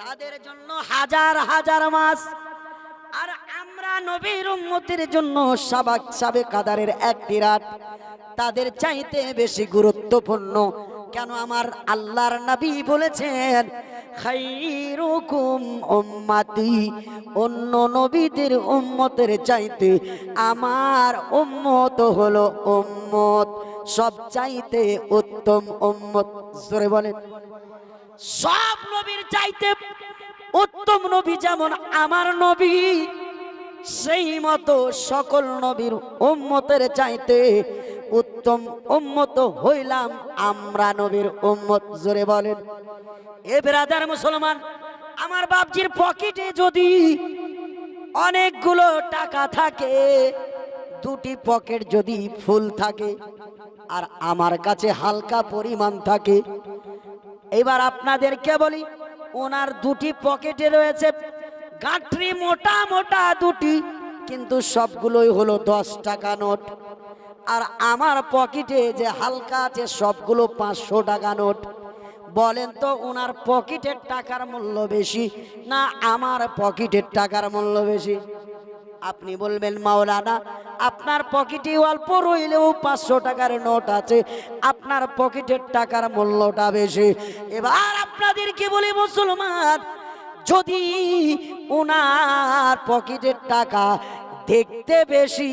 তাদের জন্য হাজার হাজার মাস, আর আমরা নবীর উম্মতের জন্য সাবে কাদারের একটি রাত তাদের চাইতে বেশি গুরুত্বপূর্ণ। কেন? আমার আল্লাহর নবী বলেছেন খাইরুকুম উম্মতি, অন্য নবীদের উম্মতের চাইতে আমার উম্মত হলো উম্মত সব চাইতে উত্তম উম্মত। জোরে বলেন। সব নবীর চাইতে উত্তম নবী যেমন আমার নবী, সেই মতো সকল নবীর উম্মতের চাইতে উত্তম উম্মত হইলাম আমরা নবীর উম্মত। জোরে বলেন। এ ব্রাদার মুসলমান, আমার বাপজির পকেটে যদি অনেকগুলো টাকা থাকে, দুটি পকেট যদি ফুল থাকে, আর আমার কাছে হালকা পরিমাণ থাকে, এবার আপনাদেরকে বলি, ওনার দুটি পকেটে রয়েছে গাঁটরি মোটা মোটা দুটি, কিন্তু সবগুলোই হলো 10 টাকা নোট। আর আমার পকেটে যে হালকা আছে সবগুলো 500 টাকা নোট। বলেন তো ওনার পকেটের টাকার মূল্য বেশি না আমার পকেটের টাকার মূল্য বেশি? আপনি বলবেন মাওলানা আপনার পকেটে অল্প রইলেও 500 টাকার নোট আছে, আপনার পকেটের টাকার মূল্যটা বেশি। এবার আপনাদেরকে বলি মুসলমান, যদি ওনার পকেটের টাকা দেখতে বেশি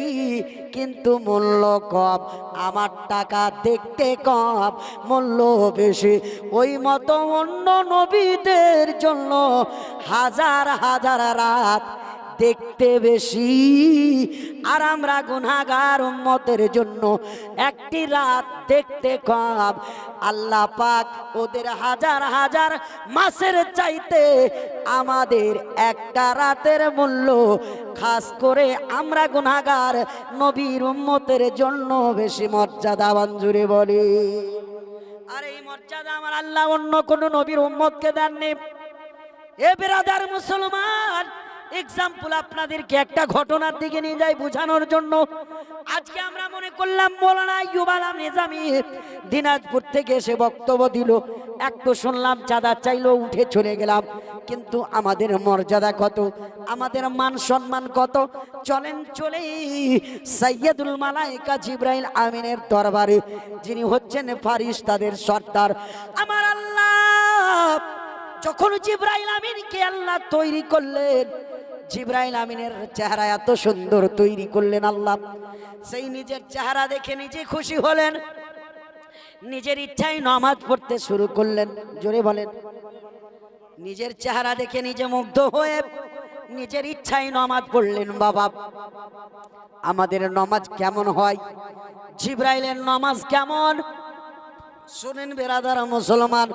কিন্তু মূল্য কম, আমার টাকা দেখতে কম মূল্য বেশি, ওই মতো অন্য নবীদের জন্য হাজার হাজার রাত দেখতে বেশি, আর আমরা গুনাহগার উম্মতের জন্য একটি রাত দেখতে কম। আল্লাহ পাক ওদের হাজার হাজার মাসের চাইতে আমাদের একটা রাতের মূল্য খাস করে আমরা গুনাহগার নবীর উম্মতের জন্য বেশি মর্যাদাবান। জুড়ে বলি। আর এই মর্যাদা আমার আল্লাহ অন্য কোন নবীর উম্মতকে দেননি। এ বিরাদার মুসলমান, এক্সাম্পল আপনাদেরকে একটা ঘটনার দিকে নিয়ে যাই বোঝানোর জন্য। আজকে আমরা মনে করলাম মৌলানা আইয়ুব আলম নিজামী দিনাজপুর থেকে এসে বক্তব্য দিল, একটু শুনলাম, চাঁদা চাইলো, উঠে চলে গেলাম। কিন্তু আমাদের মর্যাদা কত, আমাদের মান সম্মান কত? চলেন চলেই সাইয়্যিদুল মালায়েকা জিবরাইল আমিনের দরবারে, যিনি হচ্ছেন ফারিস্তাদের সর্দার। আমার আল্লাহ যখন জিবরাইল আমিনকে আল্লাহ তৈরি করলেন, জিবরাইল আমিনের চেহারা এত সুন্দর তৈরি করলেন আল্লাহ, সেই নিজের চেহারা দেখে নিজে খুশি হলেন, নিজের ইচ্ছায় নামাজ পড়তে শুরু করলেন। জোরে বলেন। নিজের চেহারা দেখে নিজে মুগ্ধ হয়ে নিজের ইচ্ছায় নামাজ পড়লেন। বাবা, আমাদের নামাজ কেমন হয়, জিবরাইলের নামাজ কেমন শুনেন বেরাদার মুসলমান।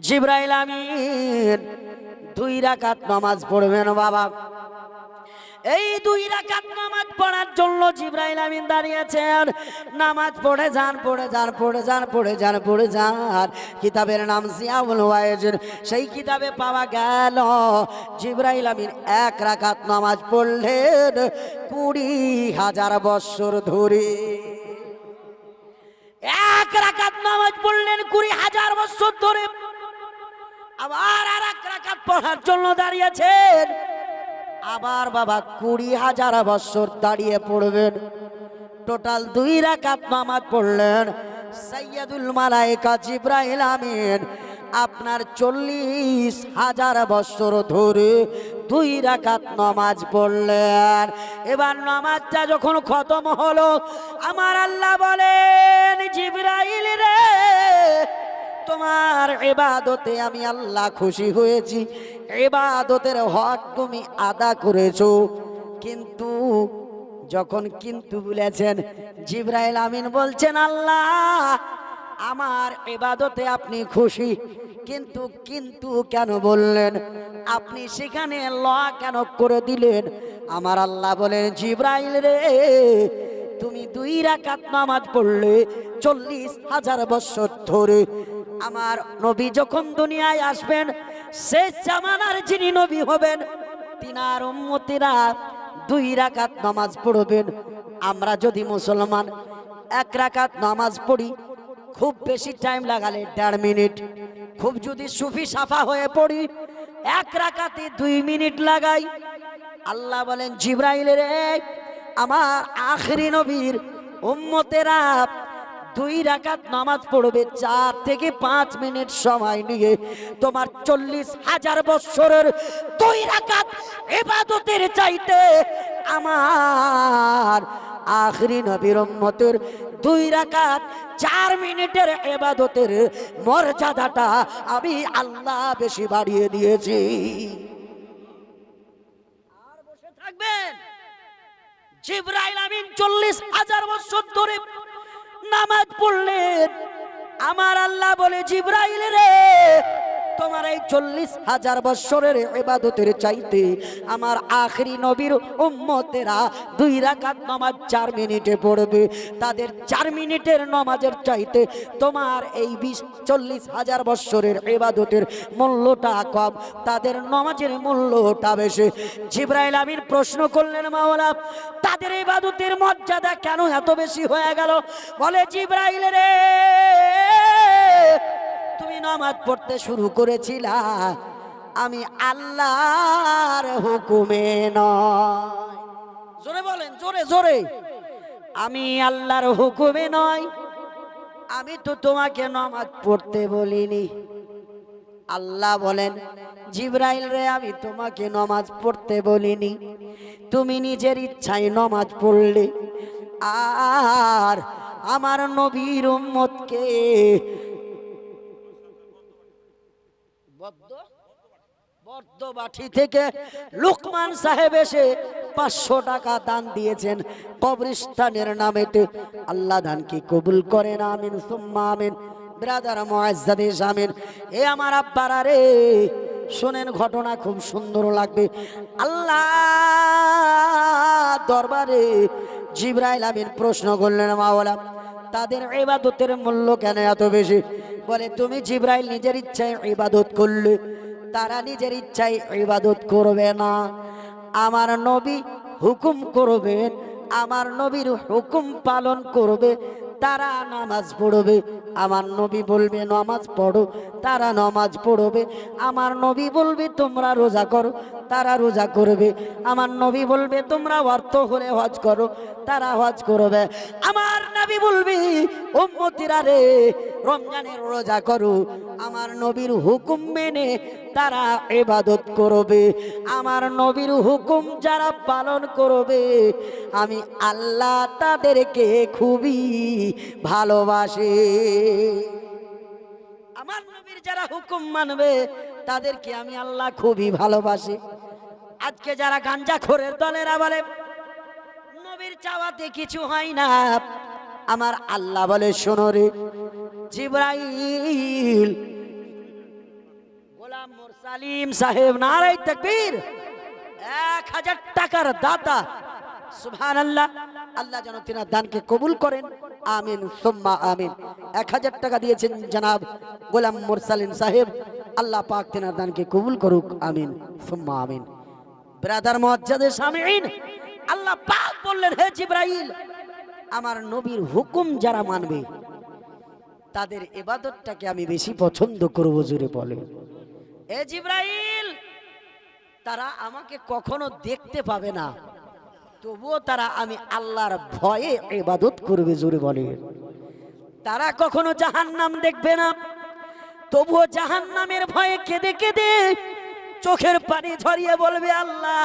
জিবরাইল আমিন 2 রাকাত নামাজ পড়বেন। বাবা, এই 2 রাকাত নামাজ পড়ার জন্য জিবরাইল আমিন দাঁড়িয়েছেন। নামাজ পড়ে যান, পড়ে যান, পড়ে যান, পড়ে যান, পড়ে যান। কিতাবের নাম জিয়াউল ওয়াইজিন। সেই কিতাবে পাওয়া গেল জিবরাইল আমিন 1 রাকাত নামাজ পড়লেন 20,000 বছর ধরে। 1 রাকাত নামাজ পড়লেন 20,000 বছর ধরে। আবার আর 1 রাকাত পড়ার জন্য দাঁড়িয়েছেন, আবার বাবা 20,000 বছর দাঁড়িয়ে পড়বেন। টোটাল 2 রাকাত নামাজ পড়লেন। সাইয়্যিদুল মালায়েকা জিবরাইল আমিন আপনার 40,000 বছর ধরে 2 রাকাত নামাজ পড়লেন। এবার নামাজটা যখন খতম হলো, আমার আল্লাহ বলেন, জিবরাইল রে, তোমার ইবাদতে আমি আল্লাহ খুশি হয়েছি, ইবাদতের হক তুমি আদা করেছো। কিন্তু যখন কিন্তু বলেছেন, জিবরাইল আমিন বলছেন, আল্লাহ আমার ইবাদতে আপনি খুশি, কিন্তু কিন্তু কেন বললেন? আপনি সেখানে ল কেন করে দিলেন? আমার আল্লাহ বলেন, জিবরাইল রে, তুমি 2 রাকাত নামাজ পড়লে 40,000 বছর ধরে। আমার নবী যখন দুনিয়ায় আসবেন, শেষ জামানার যিনি নবী হবেন, তিনার উম্মতিরা 2 রাকাত নামাজ পড়বেন। আমরা যদি মুসলমান 1 রাকাত নামাজ পড়ি, খুব বেশি টাইম লাগালে 1.5 মিনিট, খুব যদি সুফি সাফা হয়ে পড়ি 1 রাকাতে 2 মিনিট লাগাই। আল্লাহ বলেন, জিবরাইল রে, আমার আখরি নবীর উম্মতেরা 2 রাকাত নামাজ পড়বে 4 থেকে 5 মিনিট সময় নিয়ে। তোমার 40,000 বছরের 2 রাকাত ইবাদতের চাইতে আমার আখরি নবীর উম্মতের 2 রাকাত 4 মিনিটের ইবাদতের মর্যাদাটা আমি আল্লাহ বেশি বাড়িয়ে দিয়েছি। আর বসে থাকবেন? জিবরাইল আমিন 40,000 বছর ধরে নামাজ পড়লেন। আমার আল্লাহ বলে, জিবরাইল রে, তোমার এই 40,000 বছরের ইবাদতের চাইতে আমার আখরি নবীর উম্মতেরা 2 রাকাত নামাজ 4 মিনিটে পড়বে। তাদের 4 মিনিটের নামাজের চাইতে তোমার এই 40,000 বছরের ইবাদতের মূল্যটা কম, তাদের নামাজের মূল্যটা বেশি। জিবরাইল আমিন প্রশ্ন করলেন, মাওলা, তাদের ইবাদতের মর্যাদা কেন এত বেশি হয়ে গেল? বলে, জিবরাইল রে, তুমি নামাজ পড়তে শুরু করেছিলা আমি আল্লাহর হুকুমে নয়। জোরে বলেন, জোরে জোরে। আমি আল্লাহর হুকুমে নয়, আমি তো তোমাকে নামাজ পড়তে বলিনি। আল্লাহ বলেন, জিবরাইল রে, আমি তোমাকে নামাজ পড়তে বলিনি, তুমি নিজের ইচ্ছায় নামাজ পড়লে। আর আমার নবীর উম্মতকে বর্দবাটি থেকে লুকমান সাহেব এসে 500 টাকা দান দিয়েছেন কবরস্থানের নামেতে। আল্লাহ দানকে কবুল করেন, আমিন সুম্মা আমিন। ব্রাদার মুআজ্জাদে আমিন। এ আমার আব্বারা রে, শোনেন, ঘটনা খুব সুন্দর লাগবে। আল্লাহ দরবারে জিবরাইল আমিন প্রশ্ন করলেন, মাওলা, তাদের ইবাদতের মূল্য কেন এত বেশি? বলে, তুমি জিবরাইল নিজের ইচ্ছায় ইবাদত করলে, তারা নিজের ইচ্ছায় ইবাদত করবে না। আমার নবী হুকুম করবেন, আমার নবীর হুকুম পালন করবে, তারা নামাজ পড়বে। আমার নবী বলবে নামাজ পড়ো, তারা নামাজ পড়বে। আমার নবী বলবে তোমরা রোজা করো, তারা রোজা করবে। আমার নবী বলবে তোমরা অর্থ হলে হজ করো, তারা হজ করবে। আমার নবী বলবে উম্মতিরা রে, রমজানের রোজা করো। আমার নবীর হুকুম মেনে তারা ইবাদত করবে। আমার নবীর হুকুম যারা পালন করবে, আমি আল্লাহ তাদেরকে খুবই ভালোবাসে। আমার নবীর যারা হুকুম মানবে, তাদেরকে আমি আল্লাহ খুবই ভালোবাসি। আজকে যারা গাঞ্জাখোরের দলেরা বলে নবীর চাওয়াতে কিছু হয় না, আমার আল্লাহ বলে, শোনো রে, জিবরাইল গোলাম মুরসালিম সাহেব, নারায়ে তাকবীর, 1000 টাকার দাতা, সুবহানাল্লাহ। আল্লাহ যেন তিনার দানকে কবুল করেন, আমিন সুম্মা আমিন। 1000 টাকা দিয়েছেন জনাব গোলাম মুরসালিম সাহেব, আল্লাহ পাক তিনার দানকে কবুল করুক, আমিন সুম্মা আমিন। ব্রাদার মুআজ্জাদে সামিঈন, আল্লাহ পাক বললেন, হে জিবরাইল, আমার নবীর হুকুম যারা মানবে তাদের ইবাদতটাকে আমি বেশি পছন্দ করব। জোরে বলে, এ জিবরাইল, তারা আমাকে কখনো দেখতে পাবে না, তবুও তারা আমি আল্লাহর ভয়ে ইবাদত করবে। জোরে বলে, তারা কখনো জাহান্নাম দেখবে না, তবুও জাহান্নামের ভয়ে কেঁদে কেঁদে চোখের পানি ঝরিয়ে বলবে, আল্লাহ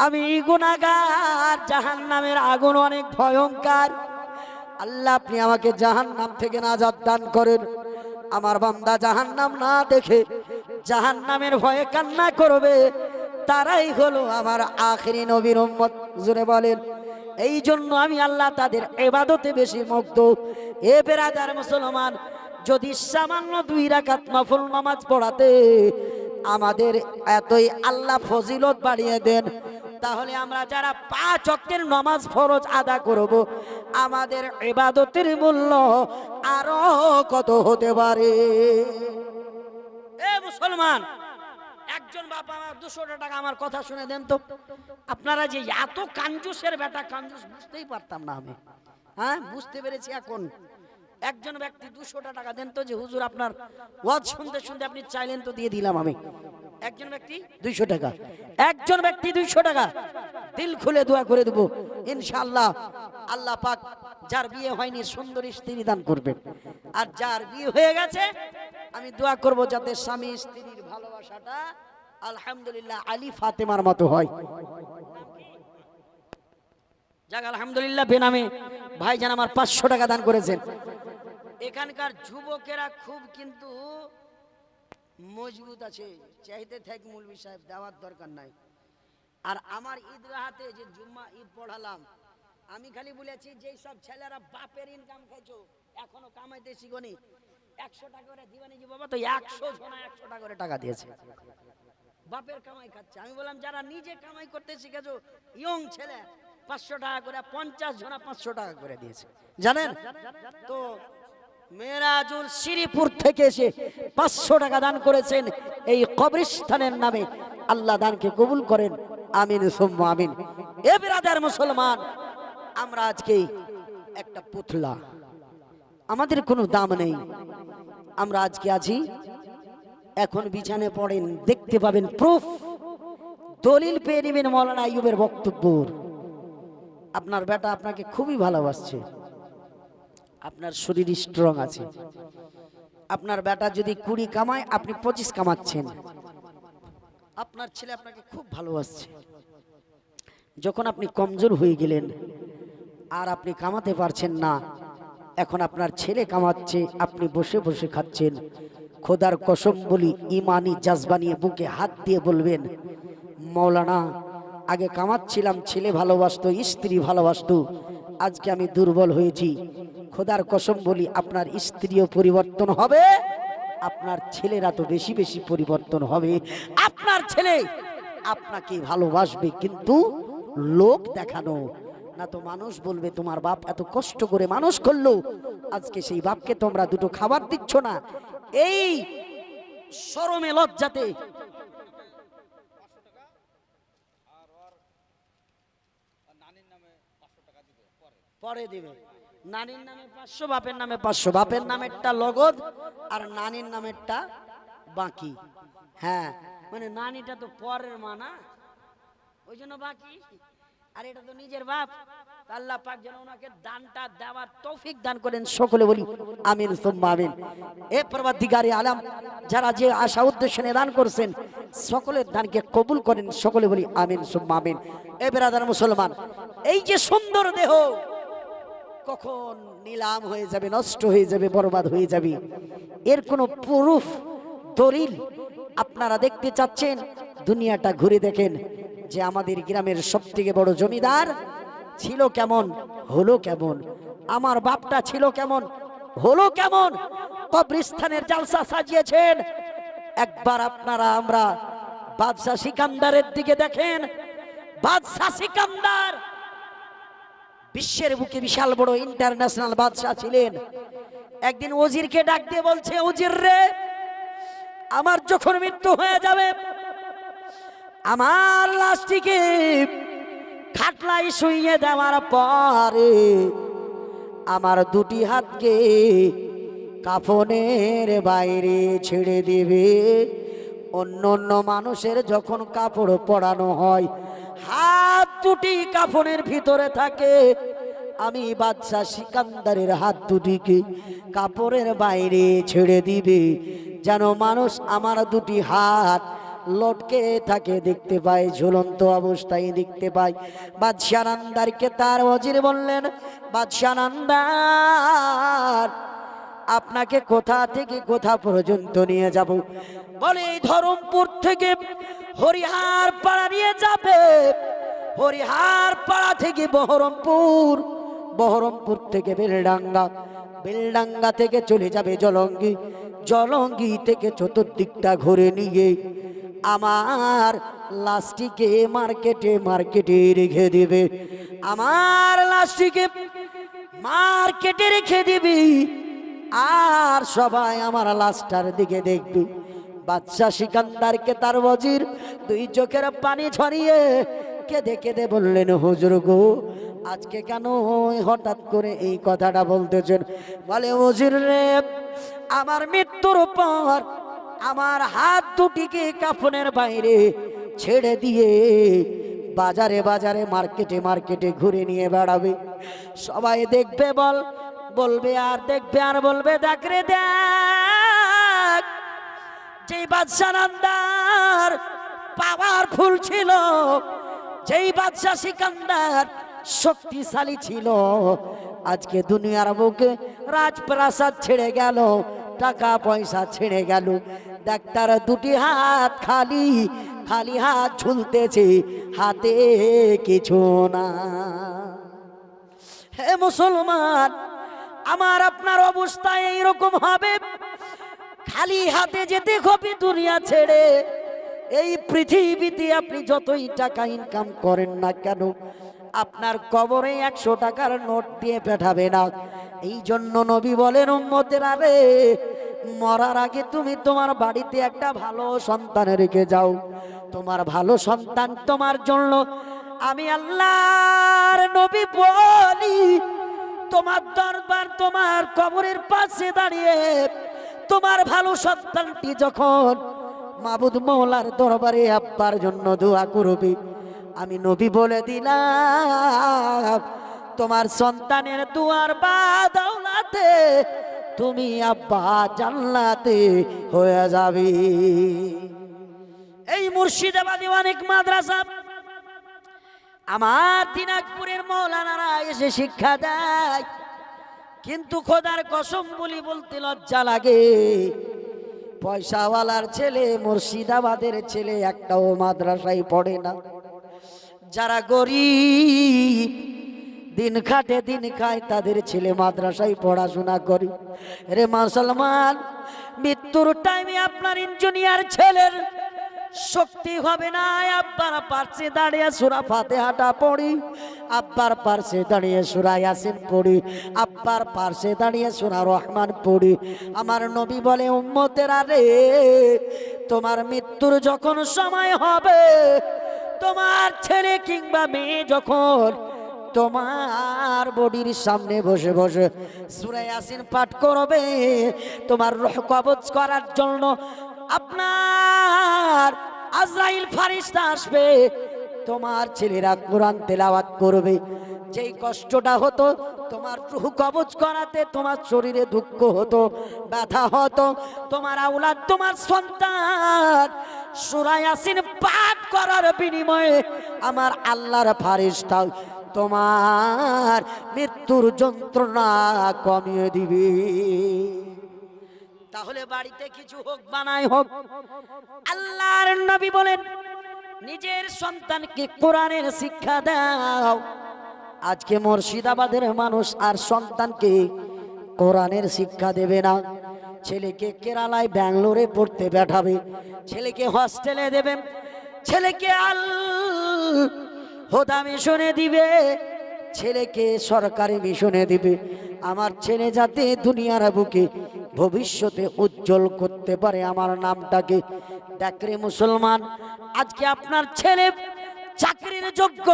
আমি গুনাহগার, জাহান্নামের আগুন অনেক ভয়ঙ্কর, আল্লাহ আপনি আমাকে জাহান্নাম থেকে নাজাত দান করেন। আমার বান্দা জাহান্নাম না দেখে জাহান্নামের ভয়ে কান্না করবে, তারাই হলো আমার আখেরি নবীর উম্মত। জোরে বলেন। এই জন্য আমি আল্লাহ তাদের ইবাদতে বেশি মুগ্ধ। এ বেরাদার মুসলমান, যদি সামান্য 2 রাকাত নফল নামাজ পড়াতে আমাদের এতই আল্লাহ ফজিলত বাড়িয়ে দেন, তাহলে আমরা যারা 5 ওয়াক্তের নামাজ ফরজ আদা করব, আমাদের ইবাদতের মূল্য আরো কত হতে পারে। এ মুসলমান, একজন বাবা আমার 200 টাকা, আমার কথা শুনে দেন তো। আপনারা যে এত কাঞ্জুসের বেটা, কাঞ্জুস বুঝতেই পারতাম না আমি, হ্যাঁ বুঝতে পেরেছি এখন। একজন ব্যক্তি 200 টাকা দেন তো, যে হুজুর আপনার ওয়াজ শুনতে শুনতে আপনি চাইলেন তো দিয়ে দিলাম আমি। একজন ব্যক্তি 200 টাকা, একজন ব্যক্তি 200 টাকা, দিল খুলে দোয়া করে দেব ইনশাআল্লাহ। আল্লাহ পাক যার বিয়ে হয়নি সুন্দরী স্ত্রী দান করবেন, আর যার বিয়ে হয়ে গেছে আমি দোয়া করব যাতে স্বামী স্ত্রীর ভালোবাসাটা আলহামদুলিল্লাহ আলী ফাতেমার মতো হয়। যাক আলহামদুলিল্লাহ, বেনামে ভাইজান আমার 500 টাকা দান করেছেন। এখানকার যুবকেরা খুব কিন্তু মজবুত আছে, চাইতে থাক মৌলভী সাহেব, দেওয়ার দরকার নাই। আর আমার ঈদগাহাতে যে জুম্মা ঈদ পড়ালাম, আমি খালি বলেছি যে সব ছেলেরা বাপের ইনকাম খাইছো, এখনো কামাইতে শিখোনি, 100 টাকা করে দিবানি যে বাবা, তো 100 জনা 100 টাকা করে টাকা দিয়েছে, বাপের কামাই খাচ্ছে। আমি বললাম যারা নিজে কামাই করতে শিখেছো ইয়ং ছেলে, 500 টাকা করে, 50 জনা 500 টাকা করে দিয়েছে, জানেন তো। মেরাজুল শ্রীপুর থেকে এসে 500 টাকা দান করেছেন এই কবরস্থানের নামে। আল্লাহ দানকে কবুল করেন, আমিন সুম্মা আমিন। এ বিরাদার মুসলমান, আমরা আজকে একটা পুতলা, আমাদের কোনো দাম নেই, আমরা আজকে আছি। এখন বিছানে পড়েন, দেখতে পাবেন প্রুফ, দলিল পেয়ে নেবেন মাওলানা আইয়ুবের বক্তব্য। আপনার বেটা আপনাকে খুবই ভালোবাসছে, আপনার শরীর স্ট্রং আছে। আপনার বেটা যদি 20 কামায়, আপনি 25 কামাচ্ছেন। আপনার ছেলে আপনাকে খুব ভালোবাসছে। যখন আপনি কমজোর হয়ে গেলেন আর আপনি কামাতে পারছেন না, এখন আপনার ছেলে কামাচ্ছে, আপনি বসে বসে খাচ্ছেন। খোদার কসম বলি, ইমানি জাজবা নিয়ে বুকে হাত দিয়ে বলবেন, মাওলানা আগে কামাচ্ছিলাম, ছেলে ভালোবাসতো, স্ত্রী ভালোবাসতো, আজকে আমি দুর্বল হয়েছি। খোদার কসম বলি, আপনার স্ত্রীও পরিবর্তন হবে, আপনার ছেলেরা তো বেশি বেশি পরিবর্তন হবে। আপনার ছেলে আপনাকে ভালোবাসবে, কিন্তু লোক দেখানো না, তো মানুষ বলবে তোমার বাপ এত কষ্ট করে মানুষ করলো, আজকে সেই বাপকে তোমরা 2টো খাবার দিচ্ছ না। এই শরমে লজ্জাতে পরে দিবে, নানির নামে 500, বাপের নামে 500, বাপের নামেরটা লগদ আর নানির নামেরটা বাকি। হ্যাঁ, মানে নানিটা তো পরের মা না, ওই জন্য বাকি, আর এটা তো নিজের বাপ। আল্লাহ পাক যেন ওনাকে দানটা দেওয়ার তৌফিক দান করেন, সকলে বলি আমিন সুম্মা আমিন। এ পরওয়ারদিগারে আলম, যারা যে আশা উদ্দেশ্যে দান করছেন, সকলের দানকে কবুল করেন, সকলে বলি আমিন সুম্মা আমিন। এ বেরাদার মুসলমান, এই যে সুন্দর দেহ কখন নিলাম হয়ে যাবে, নষ্ট হয়ে যাবে, বরবাদ হয়ে যাবে, এর কোনো প্রুফ দলিল আপনারা দেখতে চাচ্ছেন? দুনিয়াটা ঘুরে দেখেন যে আমাদের গ্রামের সবথেকে বড় জমিদার ছিল কেমন, হলো কেমন, আমার বাপটা ছিল কেমন, হলো কেমন, কবরস্থানের জালসা সাজিয়েছেন। একবার আপনারা আমরা বাদশাহ সিকান্দারের দিকে দেখেন। বাদশাহ সিকান্দার বিশ্বের বুকে বিশাল বড় ইন্টারন্যাশনাল বাদশাহ ছিলেন। একদিন ওজিরকে ডাক দিয়ে বলছে, ওজির রে, আমার যখন মৃত্যু হয়ে যাবে, আমার লাশটিকে খাটলাই শুইয়ে দেওয়ার পরে আমার 2টি হাতকে কাফনের বাইরে ছেড়ে দেবে। অন্য অন্য মানুষের যখন কাপড় পরানো হয়, হাত 2টি কাফনের ভিতরে থাকে, আমি বাদশা সিকান্দারের হাত দুটিকে কাপড়ের বাইরে ছেড়ে দিবে, যেন মানুষ আমার দুটি হাত লটকে থাকে দেখতে পায়, ঝুলন্ত অবস্থায় দেখতে পায়। বাদশা নান্দারকে তার ওজির বললেন, বাদশা নান্দার, আপনাকে কোথা থেকে কোথা পর্যন্ত নিয়ে যাব? বলে এই ধরমপুর থেকে হরিহার পাড়া নিয়ে যাবে, হরিহার পাড়া থেকে বহরমপুর, বহরমপুর থেকে বেলডাঙ্গা, বেলডাঙ্গা থেকে চলে যাবে জলঙ্গি, জলঙ্গি থেকে চতুর্দিকটা ঘুরে নিয়ে আমার লাশটিকে মার্কেটে মার্কেটে রেখে দিবে, আমার লাশটিকে মার্কেটে রেখে দিবি, আর সবাই আমার লাশটার দিকে দেখবি। বাদশা সিকান্দারকে তার ওজির দুই চোখের পানি ঝরিয়ে কেঁদে কেঁদে বললেন, হুজুর গো, আজকে কেন হঠাৎ করে এই কথাটা বলতেছেন? বলে, ওজির রে, আমার মৃত্যুর পর আমার হাত দুটিকে কাফনের বাইরে ছেড়ে দিয়ে বাজারে বাজারে মার্কেটে মার্কেটে ঘুরে নিয়ে বেড়াবে, সবাই দেখবে, বলবে আর দেখবে আর বলবে, দেখ রে দেখ, যেই বাদশা নান্দার পাওয়ারফুল ছিল, যেই বাদশা সিকান্দার শক্তিশালী ছিল, আজকে দুনিয়ার বুকে রাজপ্রাসাদ ছেড়ে গেল, টাকা পয়সা ছেড়ে গেল, দেখ তার দুটি হাত খালি, খালি হাত ঝুলতেছে, হাতে কিছু না। হে মুসলমান, আমার আপনার অবস্থা এইরকম হবে, খালি হাতে যেতে হবে দুনিয়া ছেড়ে। এই পৃথিবীতে আপনি যতই টাকা ইনকাম করেন না কেন, আপনার কবরে 100 টাকার নোট দিয়ে পাঠাবে না। এই জন্য নবী বলেন, উম্মতেরা রে, মরার আগে তুমি তোমার বাড়িতে একটা ভালো সন্তান রেখে যাও। তোমার ভালো সন্তান তোমার জন্য, আমি আল্লাহর নবী বলি, তোমার দরবার, তোমার কবরের পাশে দাঁড়িয়ে তোমার ভালো সন্তানটি যখন মাবুদ মওলার দরবারে আব্বার জন্য দোয়া করবে, আমি নবী বলে দিলাম, তোমার সন্তানের দুয়ার বাদৌলাতে তুমি আব্বা জান্নাতে হয়ে যাবে। এই মুর্শিদাবাদে অনেক মাদ্রাসা, আমার দিনাজপুরের মৌলানারা এসে শিক্ষা দেয়, কিন্তু খোদার কসম বলি বলতে লজ্জা লাগে, পয়সাওয়ালার ছেলে, মুর্শিদাবাদের ছেলে একটাও মাদ্রাসায় পড়ে না। যারা গরিব, দিন খাটে দিন খায়, তাদের ছেলে মাদ্রাসায় পড়াশোনা করে। রে মুসলমান, মৃত্যুর টাইমে আপনার ইঞ্জিনিয়ার ছেলের শক্তি হবে না, আব্বার পাশে দাঁড়িয়ে সূরা ফাতিহাটা পড়ি, আব্বার পাশে দাঁড়িয়ে সূরা ইয়াসিন পড়ি, আব্বার পাশে দাঁড়িয়ে সূরা রহমান পড়ি। আমার নবী বলে, উম্মতেরা রে, তোমার মৃত্যুর যখন সময় হবে, তোমার ছেলে কিংবা মেয়ে যখন তোমার বডির সামনে বসে বসে সূরা ইয়াসিন পাঠ করবে, তোমার রূহ কবজ করার জন্য আপনার আজরাইল ফেরেশতা আসবে, তোমার ছেলেরা কোরআন তেলাওয়াত করবে। যেই কষ্টটা হতো তোমার রূহ কবজ করাতে, তোমার শরীরে দুঃখ হতো, ব্যথা হতো, তোমার আওলাদ, তোমার সন্তান সূরা ইয়াসিন পাঠ করার বিনিময়ে আমার আল্লাহর ফেরেশতা তোমার মৃত্যুর যন্ত্রণা কমিয়ে দিবে। তাহলে বাড়িতে কিছু হোক বানাই হোক, আল্লাহর নবী বলেন, নিজের সন্তানকে কোরআনের শিক্ষা দাও। আজকে মুর্শিদাবাদের মানুষ আর সন্তানকে কোরআনের শিক্ষা দেবে না, ছেলেকে কেরালায় ব্যাঙ্গালোরে পড়তে পাঠাবে, ছেলেকে হস্টেলে দেবে, ছেলেকে আল হুদা মিশনে দিবে, ছেলেকে সরকারি মিশনে দিবে। আমার ছেলে যাতে দুনিয়ার বুকে ভবিষ্যতে উজ্জ্বল করতে পারে আমার নামটাকে। দেখরে মুসলমান, আজকে আপনার ছেলে চাকরির যোগ্য,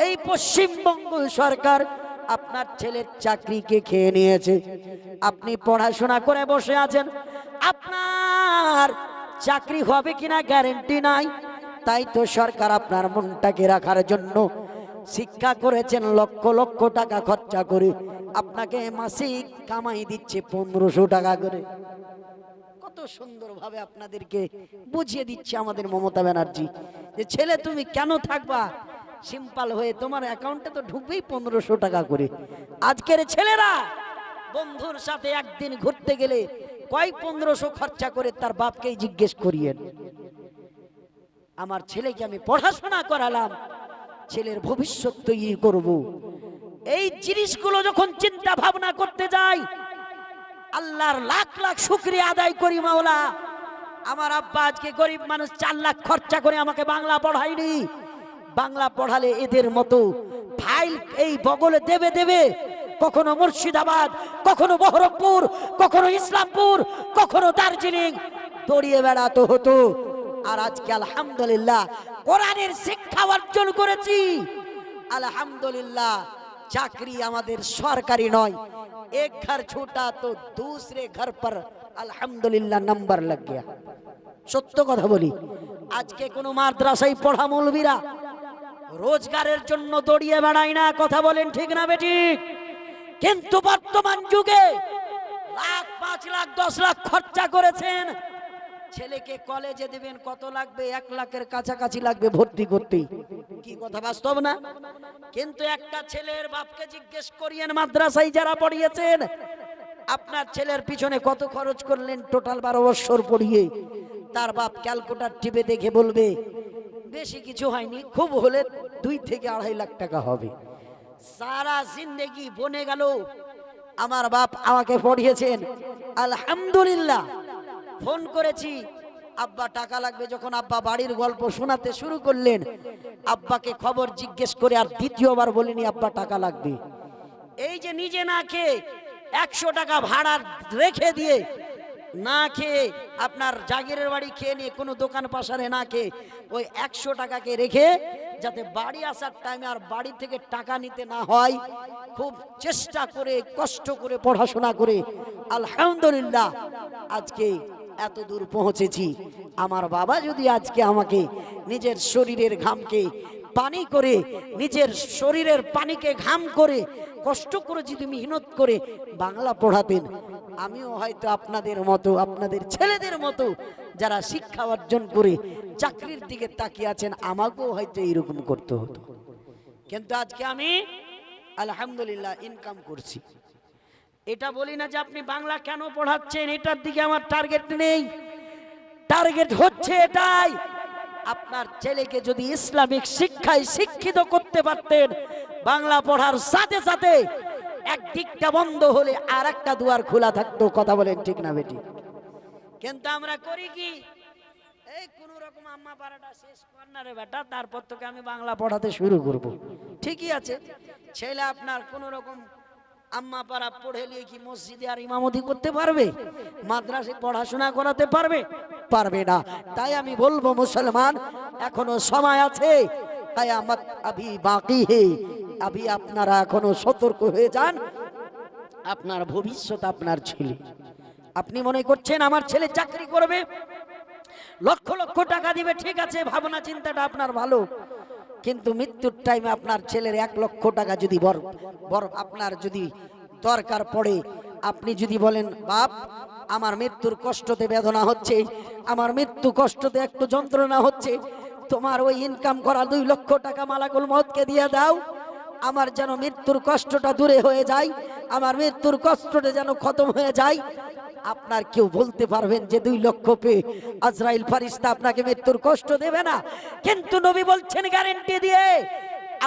এই পশ্চিমবঙ্গ সরকার আপনার ছেলের চাকরিকে খেয়ে নিয়েছে। আপনি পড়াশোনা করে বসে আছেন, আপনার চাকরি হবে কিনা গ্যারেন্টি নাই। তাই তো সরকার আপনার মনটাকে রাখার জন্য শিক্ষা করেছেন লক্ষ লক্ষ টাকা খরচা করে, আপনাকে মাসিক কামাই দিচ্ছে 1500 টাকা করে। কত সুন্দরভাবে আপনাদেরকে বুঝিয়ে দিচ্ছে আমাদের মমতা ব্যানার্জি যে ছেলে তুমি কেন থাকবা সিম্পল হয়ে, তোমার অ্যাকাউন্টে তো ঢুকবেই 1500 টাকা করে। আজকের ছেলেরা বন্ধুর সাথে একদিন ঘুরতে গেলে কয় 1500 খরচা করে তার বাপকেই জিজ্ঞেস করিয়েন। আমার ছেলেকে আমি পড়াশোনা করালাম, ছেলের ভবিষ্যৎ তৈরি করব। এই জিনিসগুলো যখন চিন্তা ভাবনা করতে যাই, আল্লাহর লাখ লাখ শুকরিয়া আদায় করি, মাওলা আমার আব্বা আজকে গরিব মানুষ 4 লাখ খরচা করে আমাকে বাংলা পড়ায়নি। বাংলা পড়ালে এদের মতো ফাইল এই বগলে দেবে দেবে, কখনো মুর্শিদাবাদ, কখনো বহরমপুর, কখনো ইসলামপুর, কখনো দার্জিলিং দৌড়িয়ে বেড়াতে হতো। আর আজকে আলহামদুলিল্লাহ কোরআনের শিক্ষা অর্জন করেছি, আলহামদুলিল্লাহ। চাকরি আমাদের সরকারি নয়, এক ঘর ছুটা তো दूसरे घर पर আলহামদুলিল্লাহ নাম্বার লাগ গয়া। সত্য কথা বলি, আজকে কোনো মাদ্রাসায় পড়া মৌলবীরা রোজগারের জন্য দৌড়িয়ে বেড়ায় না, কথা বলেন ঠিক না বেঠিক? কিন্তু বর্তমান যুগে লাখ 5 লাখ 10 লাখ খরচা করেছেন, ছেলেকে কলেজে দিবেন কত লাগবে? 1 লাখের কাছাকাছি লাগবে ভর্তি করতে। কি কথা বাস্তব না? কিন্তু একটা ছেলের বাপকে জিজ্ঞেস করিয়েন মাদ্রাসায় যারা পড়িয়েছেন, আপনার ছেলের পিছনে কত খরচ করলেন টোটাল 12 বছর পড়িয়ে? তার বাপ ক্যালকুলেটর টিপে দেখে বলবে বেশি কিছু হয়নি, খুব হলে 2 থেকে 2.5 লাখ টাকা হবে। সারা জিন্দেগি বনে গেল আমার বাপ আমাকে পড়িয়েছেন, আলহামদুলিল্লাহ। ফোন করেছি, আব্বা টাকা লাগবে, যখন আব্বা বাড়ির গল্প শোনাতে শুরু করলেন, আব্বাকে খবর জিজ্ঞেস করে আর দ্বিতীয়বার বলিনি আব্বা টাকা লাগবে। এই যে নিজে না খেয়ে 100 টাকা ভাড়া রেখে দিয়ে, না খেয়ে আপনার জাগিরের বাড়ি খেয়ে নিয়ে, কোনো দোকান পাশারে না খেয়ে ওই 100 টাকাকে রেখে যাতে বাড়ি আসার টাইমে আর বাড়ি থেকে টাকা নিতে না হয়, খুব চেষ্টা করে কষ্ট করে পড়াশোনা করে আলহামদুলিল্লাহ আজকে এত দূর পৌঁছেছি। আমার বাবা যদি আজকে আমাকে নিজের শরীরের ঘামকে পানি করে, নিজের শরীরের পানিকে ঘাম করে কষ্ট করে যদি মেহনত করে বাংলা পড়াতেন, আমিও হয়তো আপনাদের মতো, আপনাদের ছেলেদের মতো যারা শিক্ষা অর্জন করে চাকরির দিকে তাকিয়ে আছেন, আমাকেও হয়তো এইরকম করতে হতো। কিন্তু আজকে আমি আলহামদুলিল্লাহ ইনকাম করছি। এটা বলি না যে আপনি বাংলা কেন পড়াচ্ছেন, এটার দিকে আমার টার্গেট নেই। টার্গেট হচ্ছে এটাই, আপনার ছেলেকে যদি ইসলামিক শিক্ষায় শিক্ষিত করতে পারতেন, বাংলা পড়ার সাথে সাথে একদিকটা বন্ধ হলে আর একটা দুয়ার খোলা থাকতো। কথা বলেন ঠিক না বেটি? কিন্তু আমরা করি কি, এই কোন রকম আম্মা পাড়াটা শেষ কর না রে বেটা, তারপর তোকে আমি বাংলা পড়াতে শুরু করব। ঠিকই আছে, ছেলে আপনার কোন রকম আম্মা পাড়া পড়ে নিয়ে কি মসজিদে আর ইমামতি করতে পারবে? মাদ্রাসায় পড়াশোনা করাতে পারবে? পারবে না। তাই আমি বলবো মুসলমান, এখনো সময় আছে, কিয়ামত আভি বাকি হে। আভি আপনারা এখনো সতর্ক হয়ে যান, আপনার ভবিষ্যৎ আপনার ছেলে। আপনি মনে করছেন আমার ছেলে চাকরি করবে, লক্ষ লক্ষ টাকা দিবে, ঠিক আছে, ভাবনা চিন্তাটা আপনার ভালো, কিন্তু মৃত্যুর টাইমে আপনার ছেলের 1 লক্ষ টাকা যদি আপনার যদি দরকার পড়ে, আপনি যদি বলেন বাপ আমার মৃত্যুর কষ্টতে বেদনা হচ্ছে, আমার মৃত্যু কষ্টতে একটু যন্ত্রণা হচ্ছে, তোমার ওই ইনকাম করা 2 লক্ষ টাকা মালাকুল মউতকে দিয়ে দাও, আমার যেন মৃত্যুর কষ্টটা দূরে হয়ে যায়, আমার মৃত্যুর কষ্টটা যেন খতম হয়ে যায়। আপনার কেউ বলতে পারবেন যে 2 লক্ষ পেয়ে আজরাইল ফেরেশতা আপনাকে মৃত্যুর কষ্ট দেবে না? কিন্তু নবী বলছেন গ্যারান্টি দিয়ে,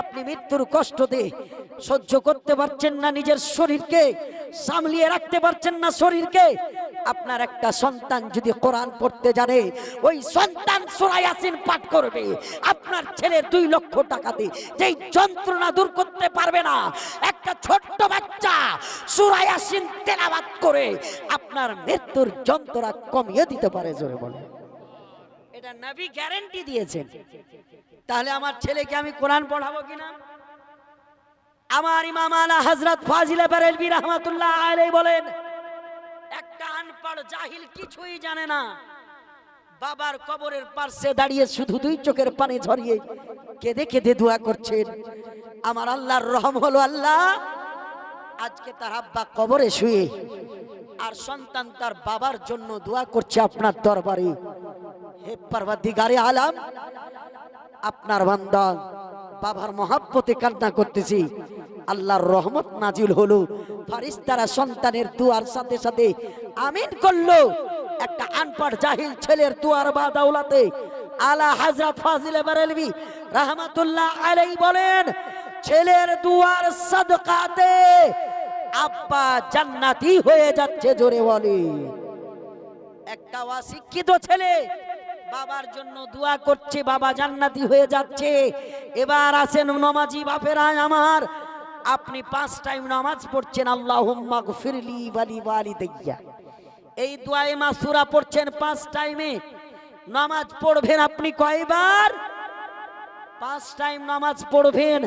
আপনি মৃত্যুর কষ্ট দিয়ে সহ্য করতে পারছেন না, নিজের শরীরকে সামলিয়ে রাখতে পারছেন না শরীরকে, আপনার একটা সন্তান যদি কোরআন পড়তে জানে, ওই সন্তান সূরা ইয়াসিন পাঠ করবে, আপনার ছেলে 2 লক্ষ টাকা দিয়ে যেই যন্ত্রণা দূর করতে পারবে না, একটা ছোট্ট বাচ্চা সূরা ইয়াসিন তেলাওয়াত করে আপনার মৃত্যুর যন্ত্রণা কমিয়ে দিতে পারে। জোরে বলে, এটা নবী গ্যারান্টি দিয়েছেন। তাহলে আমার ছেলেকে আমি কোরআন পড়াবো কিনা? আমার ইমাম আলা হযরত ফাজিলে বেরেলভী রাহমাতুল্লাহ আলাইহি বলেন, একটা আনপড় জাহিল কিছুই জানে না, বাবার কবরের পাশে দাঁড়িয়ে শুধু 2 চোখের পানি ঝরিয়ে কেঁদে কেঁদে দোয়া করছেন। আমার আল্লাহর রহম হলো, আল্লাহ আজকে তার আব্বা কবরে শুয়ে আর সন্তান তার বাবার জন্য দোয়া করছে আপনার দরবারে। হে পরওয়ারদিগারে আলম, আপনার বান্দা বাবার মহাব্বতে কান্না করতেছি, আল্লাহর রহমত নাজিল হলো। ফারিস্তারা সন্তানের দুয়ার সাথে সাথে আমিন করলো। একটা আনপড় জাহিল ছেলের দুয়ার বাদাউলাতে আলা হযরত ফাজিল বারেলভী রাহমাতুল্লাহ আলাইহি বলেন, ছেলের দুয়ার সাদকাতে আব্বা জান্নাতি হয়ে যাচ্ছে। জোরে বলে, একটা অশিক্ষিত ছেলে বাবার জন্য দোয়া করছে, বাবা জান্নাতি হয়ে যাচ্ছে। এবার আসেন নামাজি বাপেরা আমার, আপনি 5 টাইম নামাজ পড়ছেন, আল্লাহুম্মা গফিরলি ওয়ালি ওয়ালিদাইয়া, এই দোয়ায়ে মাসুরা পড়ছেন 5 টাইমে। নামাজ পড়বেন আপনি কয়বার? 5 টাইম নামাজ পড়বেন।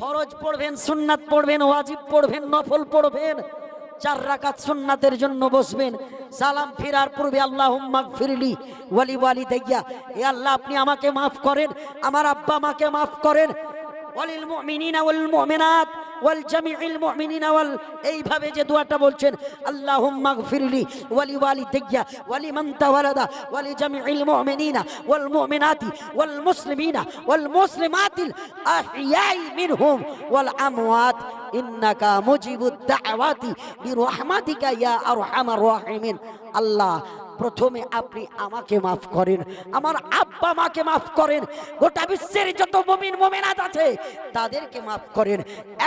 ফরজ পড়বেন, সুন্নাত পড়বেন, ওয়াজিব পড়বেন, নফল পড়বেন। 4 রাকাত সুন্নাতের জন্য বসবেন। সালাম ফিরার পূর্বে আল্লাহুম্মা গফিরলি ওয়ালি ওয়ালিদাইয়া, হে আল্লাহ আপনি আমাকে মাফ করেন, আমার আব্বা মাকে মাফ করেন। ওয়ালিল মুমিনিনা ওয়াল মুমিনাত ওয়াল জামিউল মুমিনিনা ওয়াল, এইভাবে যে দোয়াটা বলছেন, আল্লাহুম্মা গফিরলি ওয়ালি ওয়ালিদাইয়া ওয়ালি মান তাওয়ালাদা ওয়ালি জামিউল মুমিনিনা ওয়াল মুমিনাতি ওয়াল মুসলিমিনা ওয়াল মুসলিমাতিল আহইয়াই মিনহুম ওয়াল আমওয়াত ইন্নাকা মুজিবুদ দাওয়াতি বিরহমাতিকা ইয়া আরহামার রাহিমিন। আল্লাহ প্রথমে আপনি আমাকে মাফ করেন, আমার আব্বা মাকে মাফ করেন, গোটা বিশ্বের যত মুমিন মুমিনাত আছে তাদেরকে মাফ করেন।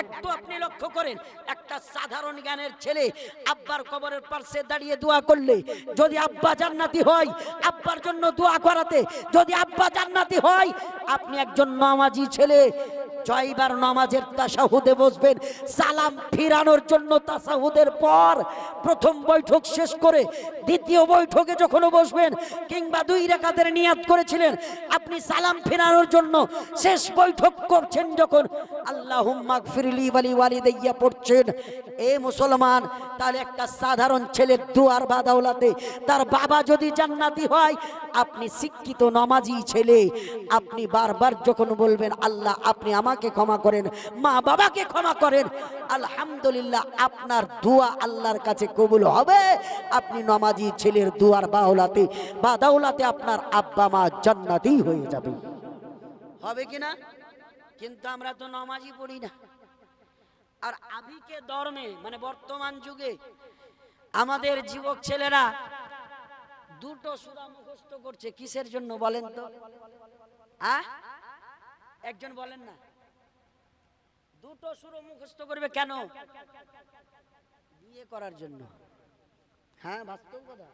একটু আপনি লক্ষ্য করেন, একটা সাধারণ জ্ঞানের ছেলে আব্বার কবরের পাশে দাঁড়িয়ে দোয়া করলে যদি আব্বা জান্নাতি হয়, আব্বার জন্য দোয়া করাতে যদি আব্বা জান্নাতি হয়, আপনি একজন নামাজি ছেলে জয়বার নামাজের তাশাহুদে বসবেন, সালাম ফিরানোর জন্য তাশাহুদের পর প্রথম বৈঠক শেষ করে দ্বিতীয় বৈঠকে যখন বসবেন, কিংবা 2 রাকাতের নিয়াত করেছিলেন, আপনি সালাম ফিরানোর জন্য শেষ বৈঠক করছেন যখন, আল্লাহুম্মা গফিরলি ওয়ালি ওয়ালিদাইয়া পড়ছেন। এ মুসলমান, তাহলে একটা সাধারণ ছেলের দুয়ার বাদাউলাতে তার বাবা যদি জান্নাতি হয়, আপনি শিক্ষিত নামাজি ছেলে, আপনি বারবার যখন বলবেন আল্লাহ আপনি আমাকে ক্ষমা করেন, মা বাবাকে ক্ষমা করেন, আলহামদুলিল্লাহ আপনার দোয়া আল্লাহর কাছে কবুল হবে। আপনি নামাজি ছেলের দুয়ার বাদাউলাতে আপনার আব্বা মা জান্নাতি হয়ে যাবে। হবে কিনা? কিন্তু আমরা তো নামাজি পড়ি না। আর আদিকে ধর্মে, মানে বর্তমান যুগে আমাদের যুবক ছেলেরা 2টো সূরা মুখস্থ করছে। কিসের জন্য বলেন তো? একজন বলেন না, 2টো সূরা মুখস্থ করবে কেন? বিয়ে করার জন্য। হ্যাঁ, বাস্তব কথা,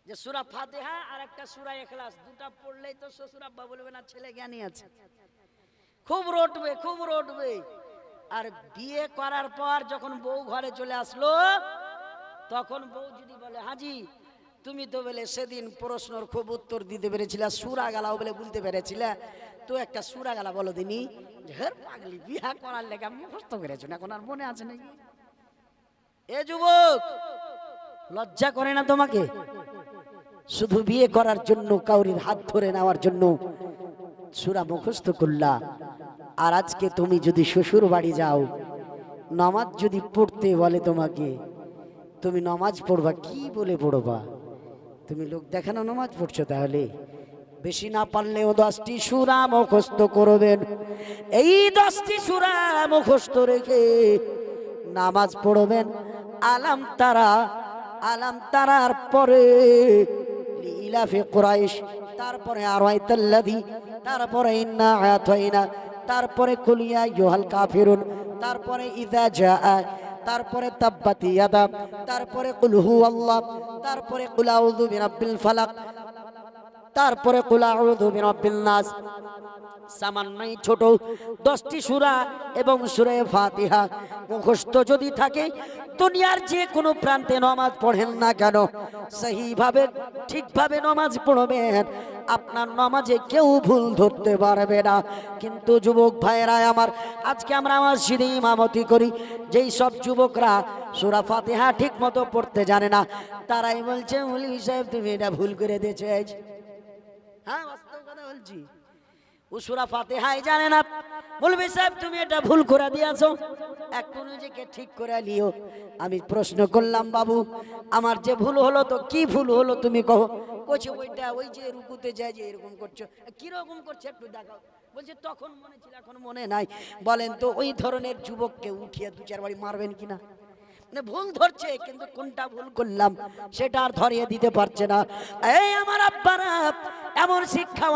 যে সূরা ফাতিহা আর একটা সূরা ইখলাস, 2টা পড়লেই তো শ্বশুর আব্বা বলবে না ছেলে জ্ঞানী আছে, খুব রটবে, খুব রটবে। আর বিয়ে করার পর যখন বউ ঘরে চলে আসলো, তখন বউ যদি বলে হাজি তুমি তো বলে সেদিন প্রশ্নর খুব উত্তর দিতে পেরেছিলে, সূরা গালাও বলে বলতে পেরেছিলে, তো একটা সূরা গালা বলো দিনি। ঢের পাগলি, বিয়ে করার লেগে মুখস্থ করেছো না, এখন আর মনে আছে নাকি? এ যুবক, লজ্জা করে না তোমাকে? শুধু বিয়ে করার জন্য কাউরির হাত ধরে নেওয়ার জন্য সূরা মুখস্থ করলা। আর আজকে তুমি যদি শ্বশুর বাড়ি যাও, নামাজ যদি পড়তে বলে তোমাকে, তুমি নামাজ পড়বা কি বলে পড়বা? তুমি লোক দেখানো নামাজ পড়ছো? তাহলে বেশি না পারলেও 10টি সূরা মুখস্থ করবেন। এই 10টি সূরা মুখস্থ রেখে নামাজ পড়বেন। আলাম তারার পরে লিলাফি কুরাইশ, তারপরে আরাইতাল্লাযী, তারপরে ইন্না আতাইনা, তারপরে কুল ইয়া আইয়ুহাল কাফিরুন, তারপরে ইযা জাআ, তারপরে তাব্বাত ইয়াদা, তারপরে কুল হুয়াল্লাহ, তারপরে কুল আউযু বিরাব্বিল ফালাক, তারপরে কুল আউযু বিরাব্বিন নাস। সামান্যই ছোট 10টি সূরা এবং সূরা ফাতিহা মুখস্থ যদি থাকে, দুনিয়ার যে কোনো প্রান্তে নামাজ পড়েন না কেন, সহিভাবে ঠিকভাবে নামাজ পড়বেন, আপনার নামাজে কেউ ভুল ধরতে পারবে না। কিন্তু যুবক ভাইয়েরা আমার, আজকে আমরা মসজিদে ইমামতি করি, যেই সব যুবকরা সূরা ফাতিহা ঠিক মতো পড়তে জানে না, তারাই বলছে মৌলভী সাহেব তুমি এটা ভুল করে দিয়েছো। হ্যাঁ, বাস্তব কথা বলছি। ও সূরা ফাতিহাই জানে না। মৌলভী সাহেব তুমি এটা ভুল করে দিয়েছো, একটু নিজেকে ঠিক করে নিও। আমি প্রশ্ন করলাম, বাবু আমার যে ভুল হলো তো কি ভুল হলো তুমি কহো। কইছে ওইটা, ওই যে রুকুতে যায় যে এরকম করছো। কি রকম করছে একটু দেখাও। বলছে তখন মনে ছিল এখন মনে নাই। বলেন তো ওই ধরনের যুবককে উঠিয়ে দু চার বাড়ি মারবেন কিনা? মানে ভুল ধরছে কিন্তু কোনটা ভুল করলাম সেটা আর ধরিয়ে দিতে পারছে না। এই আমার আব্বারা এমন শিক্ষা